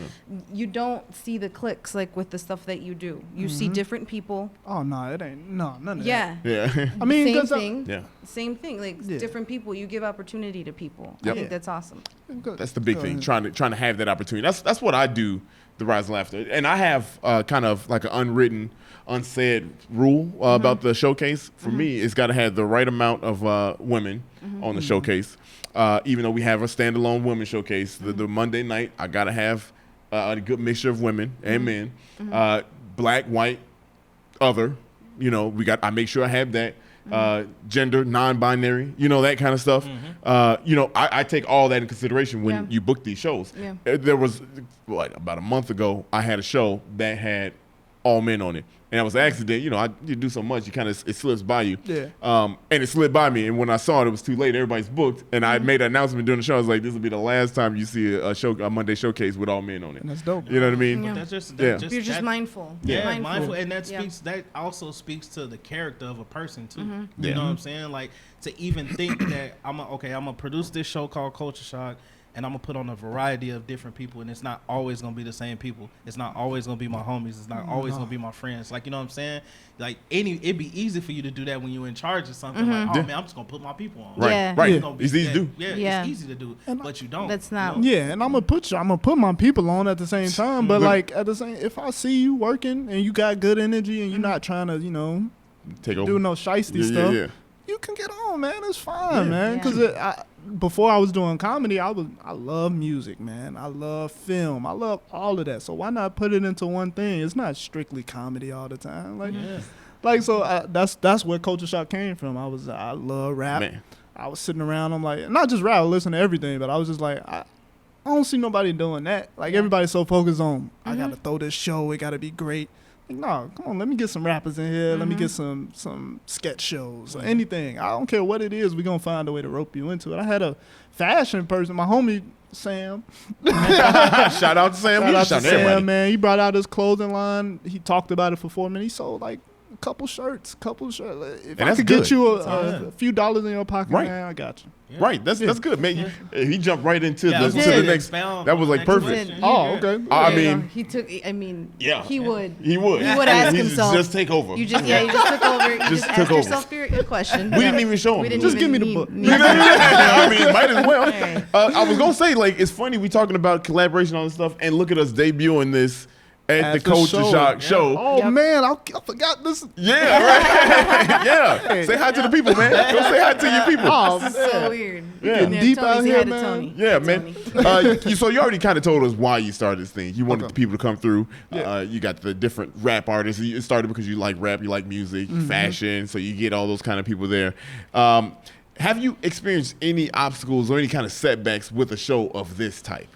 you don't see the clicks like with the stuff that you do. You see different people. Oh no, it ain't none of that. Yeah. I mean, same thing. Same thing. Like Yeah. different people. You give opportunity to people. Yep. I think that's awesome. That's the big thing. Trying to have that opportunity. That's what I do. The Rise and Laughter, and I have kind of like an unwritten, unsaid rule about the showcase. For me, it's got to have the right amount of women on the showcase. Even though we have a standalone women showcase, the Monday night, I got to have a good mixture of women and men, black, white, other. You know, I make sure I have that. Gender, non-binary, that kind of stuff. I take all that in consideration when you book these shows. There was, about a month ago, I had a show that had all men on it. And that was an accident. You do so much, it slips by you. And it slid by me. And when I saw it was too late. Everybody's booked. And I made an announcement during the show. I was like, this will be the last time you see a Monday showcase with all men on it. And that's dope. You know what I mean? Yeah. You're just mindful. Yeah, mindful. And that also speaks to the character of a person too. You know what I'm saying? Like to even think that I'm gonna produce this show called Culture Shock, and I'm gonna put on a variety of different people, and it's not always gonna be the same people. It's not always gonna be my homies. It's not always gonna be my friends. Like, you know what I'm saying? Like it'd be easy for you to do that when you're in charge of something. Like, oh man, I'm just gonna put my people on. Right. It's easy to do. Yeah, it's easy to do, but you don't. That's not. Yeah, and I'm gonna put my people on at the same time. But like at the same, if I see you working and you got good energy and you're not trying to, take over, do no shiesty stuff. You can get on, man. It's fine, man. Because before I was doing comedy, I love music, man. I love film. I love all of that. So why not put it into one thing? It's not strictly comedy all the time. That's where Culture Shock came from. I love rap. Man. I was sitting around. I'm like, not just rap. I listen to everything, but I was just like, I don't see nobody doing that. Like everybody's so focused on, I gotta throw this show. It gotta be great. Like, no, come on, let me get some rappers in here. Let me get some sketch shows or anything. I don't care what it is. We're going to find a way to rope you into it. I had a fashion person, my homie, Sam. Shout out to Sam. Shout out to Sam, man. He brought out his clothing line. He talked about it for 4 minutes. He sold like a couple shirts. If I could get you a few dollars in your pocket, man, I got you. Yeah. Right, that's good, man. He jumped right into the next. That was like perfect. Oh, okay. I mean, he took. I mean, yeah, he would. He would ask himself. Just take over. You just took over. You just asked yourself your question. We didn't even show him. Just give me the book. I mean, might as well. Right. I was gonna say, like, it's funny we talking about collaboration on this stuff, and look at us debuting this at the Culture Shock show. Oh man, I forgot this. Yeah, right. Yeah. Hey, say hi to the people, man. Go say hi to your people. Oh, this is so weird. Yeah, deep out here, man. Tony. Yeah, man. So you already kind of told us why you started this thing. You wanted the people to come through. Yeah. You got the different rap artists. It started because you like rap, you like music, fashion. So you get all those kind of people there. Have you experienced any obstacles or any kind of setbacks with a show of this type?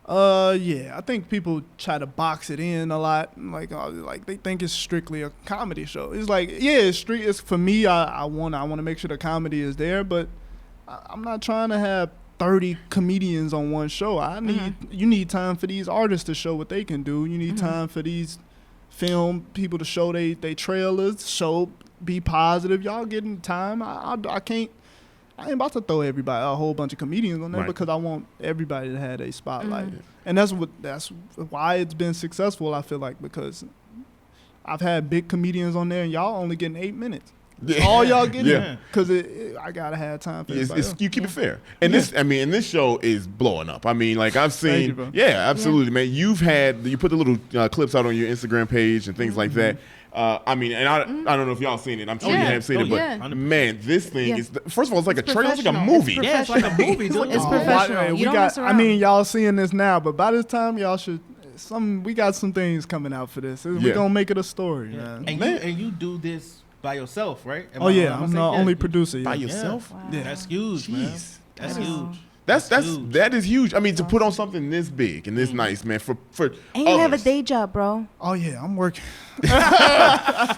Yeah, I think people try to box it in a lot. Like they think it's strictly a comedy show. It's like, yeah, it's for me. I want to make sure the comedy is there, but I'm not trying to have 30 comedians on one show. You need time for these artists to show what they can do. You need time for these film people to show they trailers, be positive. Y'all getting time. I can't. I ain't about to throw a whole bunch of comedians on there because I want everybody to have a spotlight. And that's why it's been successful, I feel like, because I've had big comedians on there and y'all only getting 8 minutes. All y'all get Yeah. it because I gotta have time for it. You keep it fair, and this show is blowing up. I mean, like I've Thank you, seen, bro. absolutely, man. You put the little clips out on your Instagram page and things like that. I mean, and I don't know if y'all seen it. I'm sure you have seen it, but man, this thing is first of all, it's like a trailer, it's like a movie. Yeah, it's like a movie, dude. It's professional. You don't mess around. I mean, y'all seeing this now, but by this time, y'all should. We got some things coming out for this. We're gonna make it a story, man. And you do this by yourself, right? I'm the only producer. By yourself. Wow. Yeah. That's huge, man. That's huge. That is huge. I mean, to put on something this big and this nice, man, for And you have a day job, bro. Oh yeah, I'm working.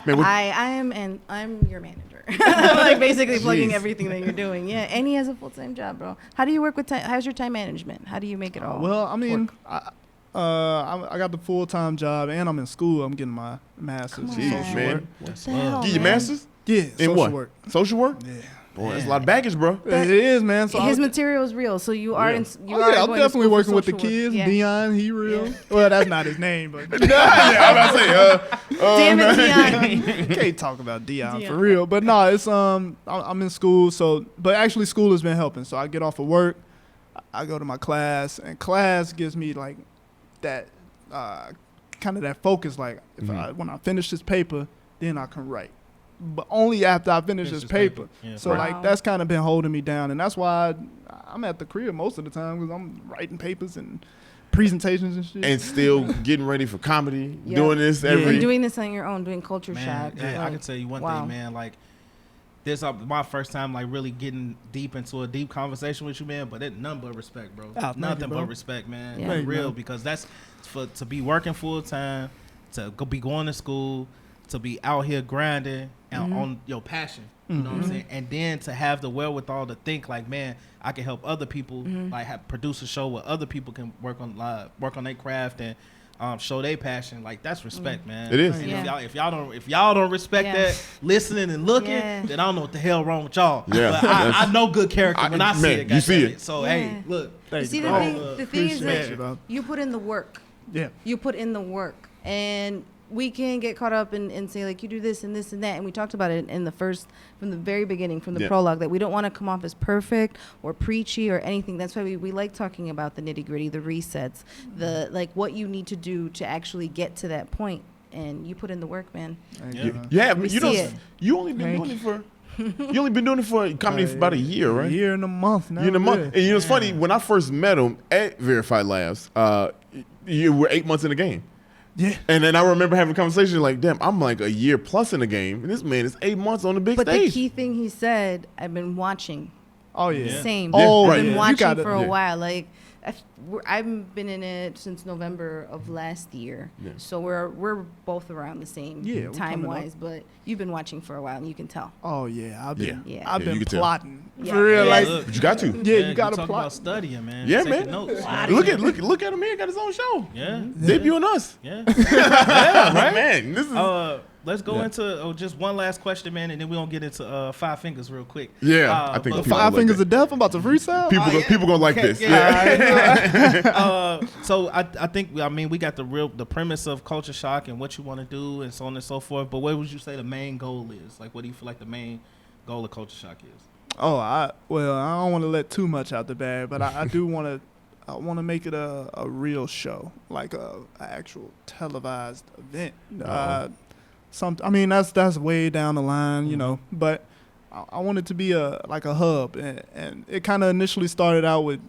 Man, I'm your manager. Like basically plugging everything that you're doing. Yeah, and he has a full-time job, bro. How do you work with time? How's your time management? How do you make it all? Well, I mean, work? I got the full-time job and I'm in school. I'm getting my master's in Jeez, social man. work. What the hell, Get your man? master's Yeah, in social what? work. Social work. Yeah. Boy, that's a lot of baggage, bro. It is, man. So His material is real, so you are. Yeah. I'm going definitely to working with the social work. kids. Yeah. Dion, he real. Well, that's not his name, but I'm about to say, Damn it, Dion. can't talk about Dion for real. But no, it's I'm in school, but actually school has been helping. So I get off of work, I go to my class, and class gives me like that kind of that focus. Like when I finish this paper, then I can write. But only after I finish this paper. Yeah. So like that's kind of been holding me down, and that's why I'm at the crib most of the time because I'm writing papers and presentations and shit. and still getting ready for comedy, doing this every. And doing this on your own, doing culture Man, shock. yeah, I can tell you one thing, man. Like, this is my first time, like, really getting deep into a deep conversation with you, man. But it's nothing but respect, bro. Nothing but respect, man. Yeah. For Thank you, real, man. because that's to be working full time, to be going to school, to be out here grinding and on your passion. You know what I'm saying? And then to have the wherewithal to think like, man, I can help other people, like produce a show where other people can work on their craft and show their passion. Like, that's respect, man. It is. And Yeah. if y'all don't respect that, listening and looking, then I don't know what the hell wrong with y'all. Yeah, But I know good character when I see man, it. you see goddammit. it. So Yeah. hey, look. You see, bro. the thing is Appreciate you, that bro. you put in the work. Yeah. You put in the work, and we can get caught up and say like you do this and this and that, and we talked about it from the very beginning, from the prologue, that we don't want to come off as perfect or preachy or anything. That's why we like talking about the nitty gritty, the resets, the like what you need to do to actually get to that point, and you put in the work, man. Yeah, We you see know, it. you only been doing it for. You only been doing it for comedy for about a year, right? A year and a month now. Year and a month. Yeah. And you know, it's funny, when I first met him at Verified Labs, you were 8 months in the game. Yeah. And then I remember having a conversation like, damn, I'm like a year plus in the game, and this man is 8 months on the big But stage. the key thing he said, I've been watching. Oh yeah. Same. Oh, I've right. been Yeah. You watching gotta- for a yeah. while. Like I've been in it since November of last year. Yeah. So we're both around the same Yeah, we're time coming wise, but you've been watching for a while and you can tell. Oh yeah. I've been Yeah. I've Yeah, been you can tell. plotting Yeah. for real. Yeah. Like Look, But you got to. you gotta talk plot. about studying, man. Yeah, Taking man. Notes. Look at him here, got his own show. Yeah. Debuting us. Yeah. Right, man. This is Let's go into just one last question, man, and then we're going to get into Five Fingers real quick. Yeah, I think but people Five like fingers that. of death. I'm about to freestyle. people gonna like this. Yeah. So I think, I mean, we got the premise of culture shock and what you want to do and so on and so forth. But what would you say the main goal is? Like, what do you feel like the main goal of culture shock is? Oh, I don't want to let too much out the bag, but I do want to. I want to make it a real show, like a actual televised event. I mean, that's way down the line, you know. But I want it to be a hub, and it kind of initially started out with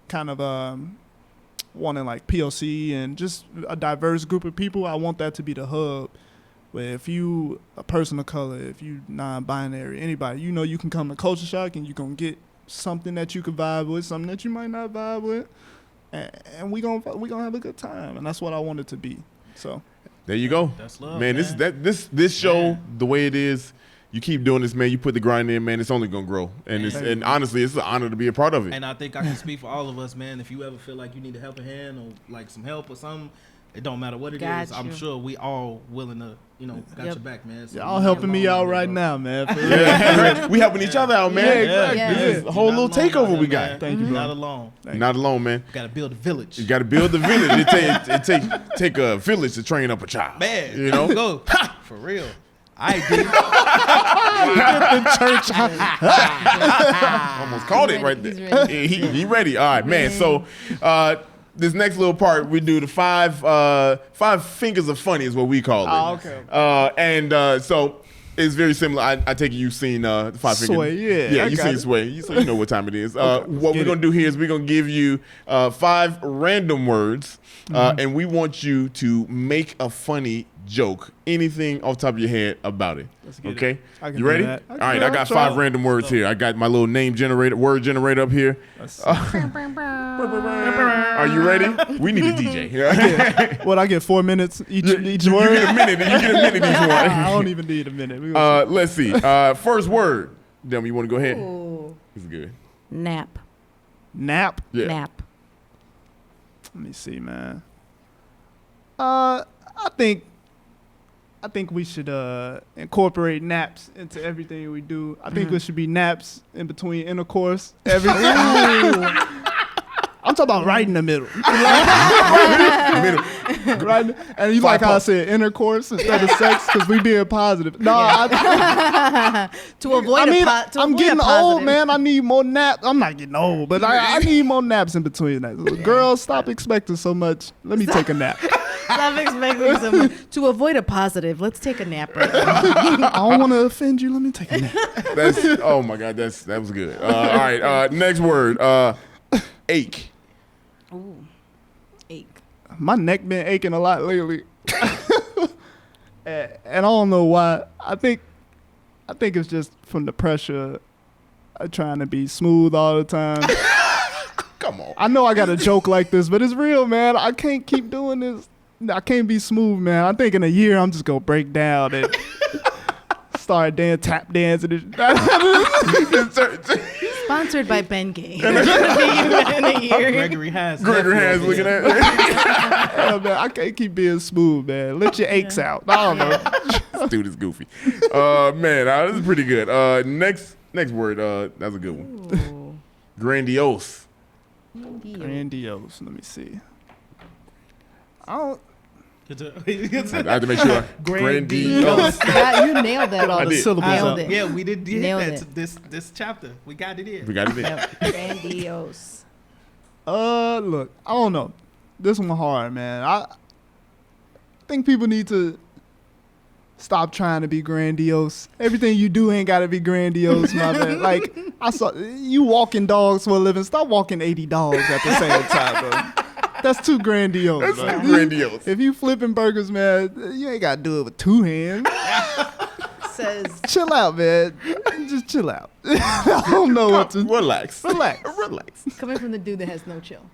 kind of wanting like POC and just a diverse group of people. I want that to be the hub, where if you a person of color, if you non-binary, anybody, you know, you can come to Culture Shock and you gonna get something that you can vibe with, something that you might not vibe with, and we gonna have a good time, and that's what I want it to be. So. There you go. That's love, man. man. This show, the way it is, you keep doing this, man. You put the grind in, man. It's only gonna grow, and honestly, it's an honor to be a part of it. And I think I can speak for all of us, man. If you ever feel like you need a helping hand or like some help or something, it don't matter what it is. I'm sure we all willing to, got your back, man. So Y'all helping me out right now, man. For real. Yeah, we helping each other out, man. Yeah, exactly. Yeah. This is a whole little takeover we got. Thank you, bro. Not alone. Not alone, man. Got to build a village. You got to build the village. It take a village to train up a child. Man, you know. Go. For real. I did. Church. Almost called it right there. He ready. All right, man. So this next little part, we do the five fingers of funny is what we call it. Oh, okay. So it's very similar. I take it you've seen the five fingers. Sway, yeah. You've seen Sway, so you know what time it is. What we're going to do here is we're going to give you 5 random words, and we want you to make a funny joke, anything off the top of your head about it. Okay? You ready? All right, I got 5 random words here. I got my little word generator up here. Are you ready? We need a DJ. What, I get 4 minutes each word? You get a minute each one. I don't even need a minute. Let's see. First word. Delmy, you want to go ahead? Ooh. This is good. Nap. Nap? Yeah. Nap. Let me see, man. I think we should incorporate naps into everything we do. I think there should be naps in between intercourse. I'm talking about right in the middle. Right, and you like how I said intercourse instead of sex because we being positive. No, to avoid. I'm getting old, man. I need more naps. I'm not getting old, but I need more naps in between that. Girls, stop expecting so much. Let me take a nap. Stop expecting so much. To avoid a positive, let's take a nap right now. I don't want to offend you. Let me take a nap. Oh my God, that was good. All right, next word. Ache. Ooh, ache. My neck been aching a lot lately, and I don't know why. I think it's just from the pressure of trying to be smooth all the time. Come on. I know I got a joke like this, but it's real, man. I can't keep doing this. I can't be smooth, man. I think in a year I'm just gonna break down and start tap dancing. Sponsored by Ben Gay. In a year. Gregory Has looking at it. Yeah, man, I can't keep being smooth, man. Let your aches out. I don't know. This dude is goofy. Man, this is pretty good. Next word. That's a good one. Ooh. Grandiose. Grandiose. Let me see. I don't. I have to make sure. Grandiose. You nailed that. All the syllables Nailed up. it. Yeah, we did Nailed that it. this chapter. We got it in. Grandiose. Look, I don't know. This one hard, man. I think people need to stop trying to be grandiose. Everything you do ain't got to be grandiose, my man. Like, I saw you walking dogs for a living. Stop walking 80 dogs at the same time, bro. That's too grandiose. That's too grandiose. If you flipping burgers, man, you ain't got to do it with 2 hands. Says. Chill out, man. Just chill out. I don't know what to. Relax. Coming from the dude that has no chill.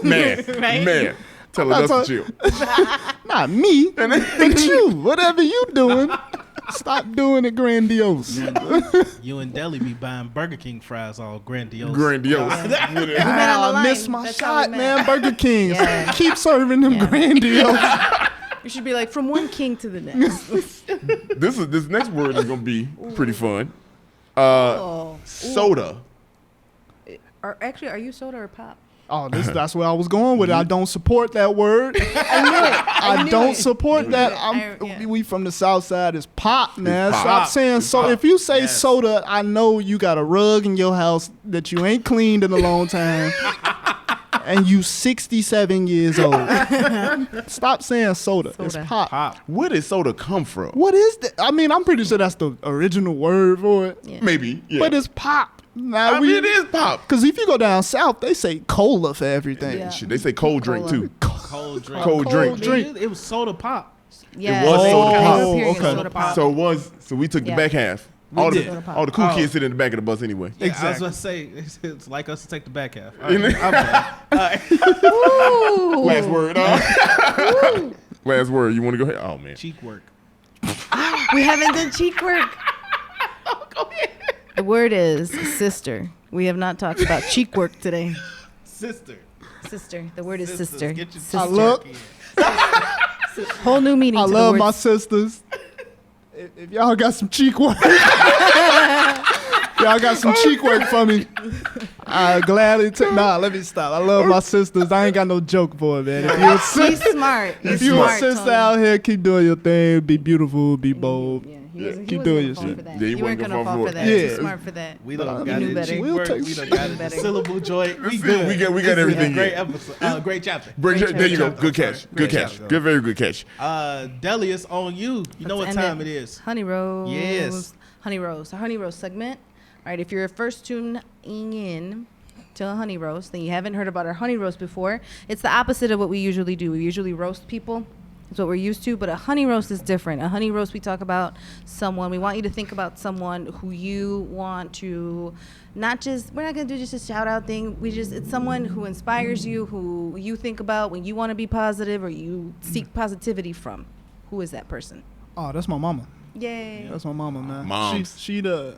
Man. Right? Man. Tell her that's to chill. Not me, but you. Whatever you doing, stop doing it grandiose. You and Delly be buying Burger King fries all grandiose. I missed my shot, man. Burger King. Keep serving them grandiose. You should be like from one king to the next. This next word is gonna be pretty fun. Soda. Are you soda or pop? Oh, that's where I was going with it. I don't support that word. I don't support that. We from the South Side. It's pop, man. Stop saying so. If you say soda, I know you got a rug in your house that you ain't cleaned in a long time. And you 67 years old. Stop saying soda. It's pop. Where did soda come from? What is that? I mean, I'm pretty sure that's the original word for it. Yeah. Maybe. Yeah. But it's pop. Now it is pop. Because if you go down south, they say cola for everything. Yeah. Shit, they say cold drink too. Cold drink. Cold drink. It was soda pop. Yeah. It was soda pop. Okay. Soda pop. So we took the back half. All the cool kids sit in the back of the bus anyway. Yeah, Exactly. I was going to say, it's like us to take the back half. All right, Last word. Last word. You want to go ahead? Oh, man. cheek work. We haven't done cheek work. Go ahead. The word is sister. We have not talked about cheek work today. Sister. Sister. The word is Sisters, sister. get your Sister. I love. Whole new meaning. I to love the my word. sisters. If y'all got some cheek work, y'all got some cheek work for me, I gladly take. Nah, let me stop. I love my sisters. I ain't got no joke for it, man. If you're He's smart. if you a sister out here, keep doing your thing. Be beautiful. Be bold. Yeah. He wasn't Keep gonna doing your fall shit. for that. Yeah, you weren't gonna fall for that. Yeah. Too smart for that. We don't You got knew it. better. We'll We take don't shit. got it. Better. Syllable joint. We We good. got This is everything a great in. episode. Great chapter. There you go. chapter. Good catch. Good Great catch. Good, very good catch. Delly, it's on you. You know what Let's end time it is. Honey Rose. Yes. Honey Rose. A Honey Rose segment. All right, if you're first tuning in to a honey roast, then you haven't heard about our honey roast before. It's the opposite of what we usually do. We usually roast people. It's what we're used to, but a honey roast is different. A honey roast, we talk about someone. We want you to think about someone who you want to not just, we're not going to do just a shout out thing. It's someone who inspires you, who you think about when you want to be positive or you seek positivity from. Who is that person? Oh, that's my mama. Yay. That's my mama, man. Moms. She the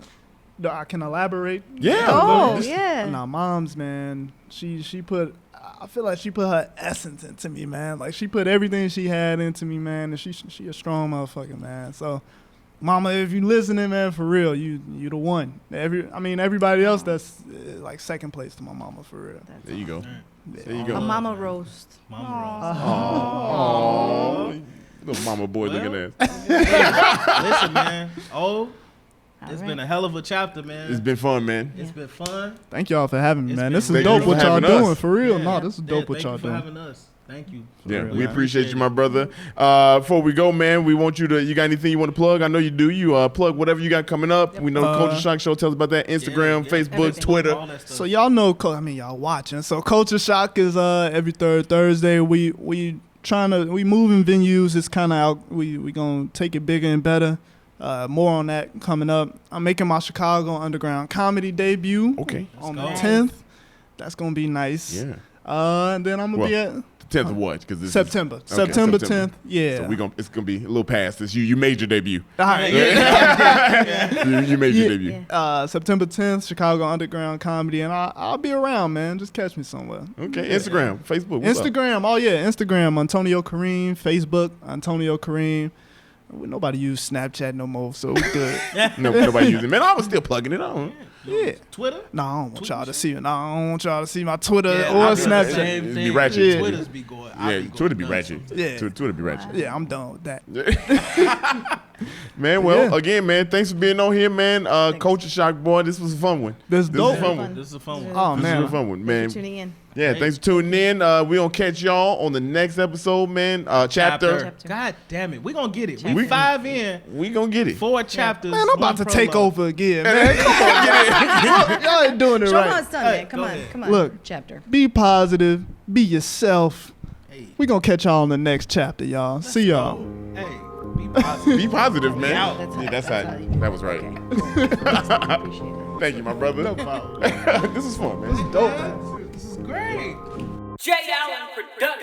I can elaborate. Yeah. Oh, yeah. Nah, moms, man. She put. I feel like she put her essence into me, man. Like she put everything she had into me, man. And she a strong motherfucker, man. So, mama, if you listening, man, for real, you the one. Everybody else that's like second place to my mama, for real. There you go. There you A go. mama roast. Oh, little mama boy looking at. Listen, man. It's right. been a hell of a chapter, man. It's been fun, man. It's been fun. Thank y'all for having me, It's man. been This is Thank dope you what for y'all having doing, us. for real. Yeah. No, this is dope what y'all Thank you for doing. having us. Thank you. Yeah, real, we man. appreciate you, my brother. Before we go, man, we want you to. You got anything you want to plug? I know you do. You plug whatever you got coming up. We know Culture Shock Show. Tell us about that. Instagram, Yeah, Facebook, everything. Twitter. All that stuff. So y'all know, y'all watching. So Culture Shock is every third Thursday. We moving venues. It's kind of out. We gonna take it bigger and better. More on that coming up. I'm making my Chicago Underground comedy debut. Okay. On the Let's go. 10th. That's gonna be nice. Yeah. And then I'm gonna be at 10th of what? Because September. Okay, September 10th. Yeah. So it's gonna be a little past this. You made your debut. All right. You made your debut. September 10th, Chicago Underground Comedy, and I'll be around, man. Just catch me somewhere. Okay. Instagram, Facebook. What's up? Instagram. Oh yeah, Instagram. Antonio Kareem. Facebook. Antonio Kareem. Nobody use Snapchat no more, so we good. Nobody using it. Man, I was still plugging it on. Yeah. Twitter? No, I don't want y'all to see it. No, I don't want y'all to see my Twitter Yeah, or I be on the Snapchat. same It'd be thing. ratchet. Yeah. Twitter's be going. Yeah, Twitter be ratchet. Yeah. Twitter be ratchet. Yeah, I'm done with that. Man, well, Yeah. again, man, thanks for being on here, man. Culture Shock, boy, this was a fun one. This This dope. was a fun one. This is a fun one. Oh This was man. a fun one, man. Thanks for tuning in. Yeah, thanks for tuning in. We gonna catch y'all on the next episode, man. Chapter. God damn it. We're going to get it. Chapter. We 5 in. We gonna get it. 4 chapters. Man, I'm about to one take prologue. over again, man. Come on, get it. Y'all ain't doing it Show right. how it's done, man. Come go on. ahead. Come on. Look. Chapter. Be positive. Be yourself. Hey. We gonna catch y'all on the next chapter, y'all. See y'all. Hey, be positive. Be positive, man. out. Yeah, that's how. That was right. Okay, cool. Appreciate it. Thank you, my brother. This is fun, man. Dope, man. This is great. J. Allen Production.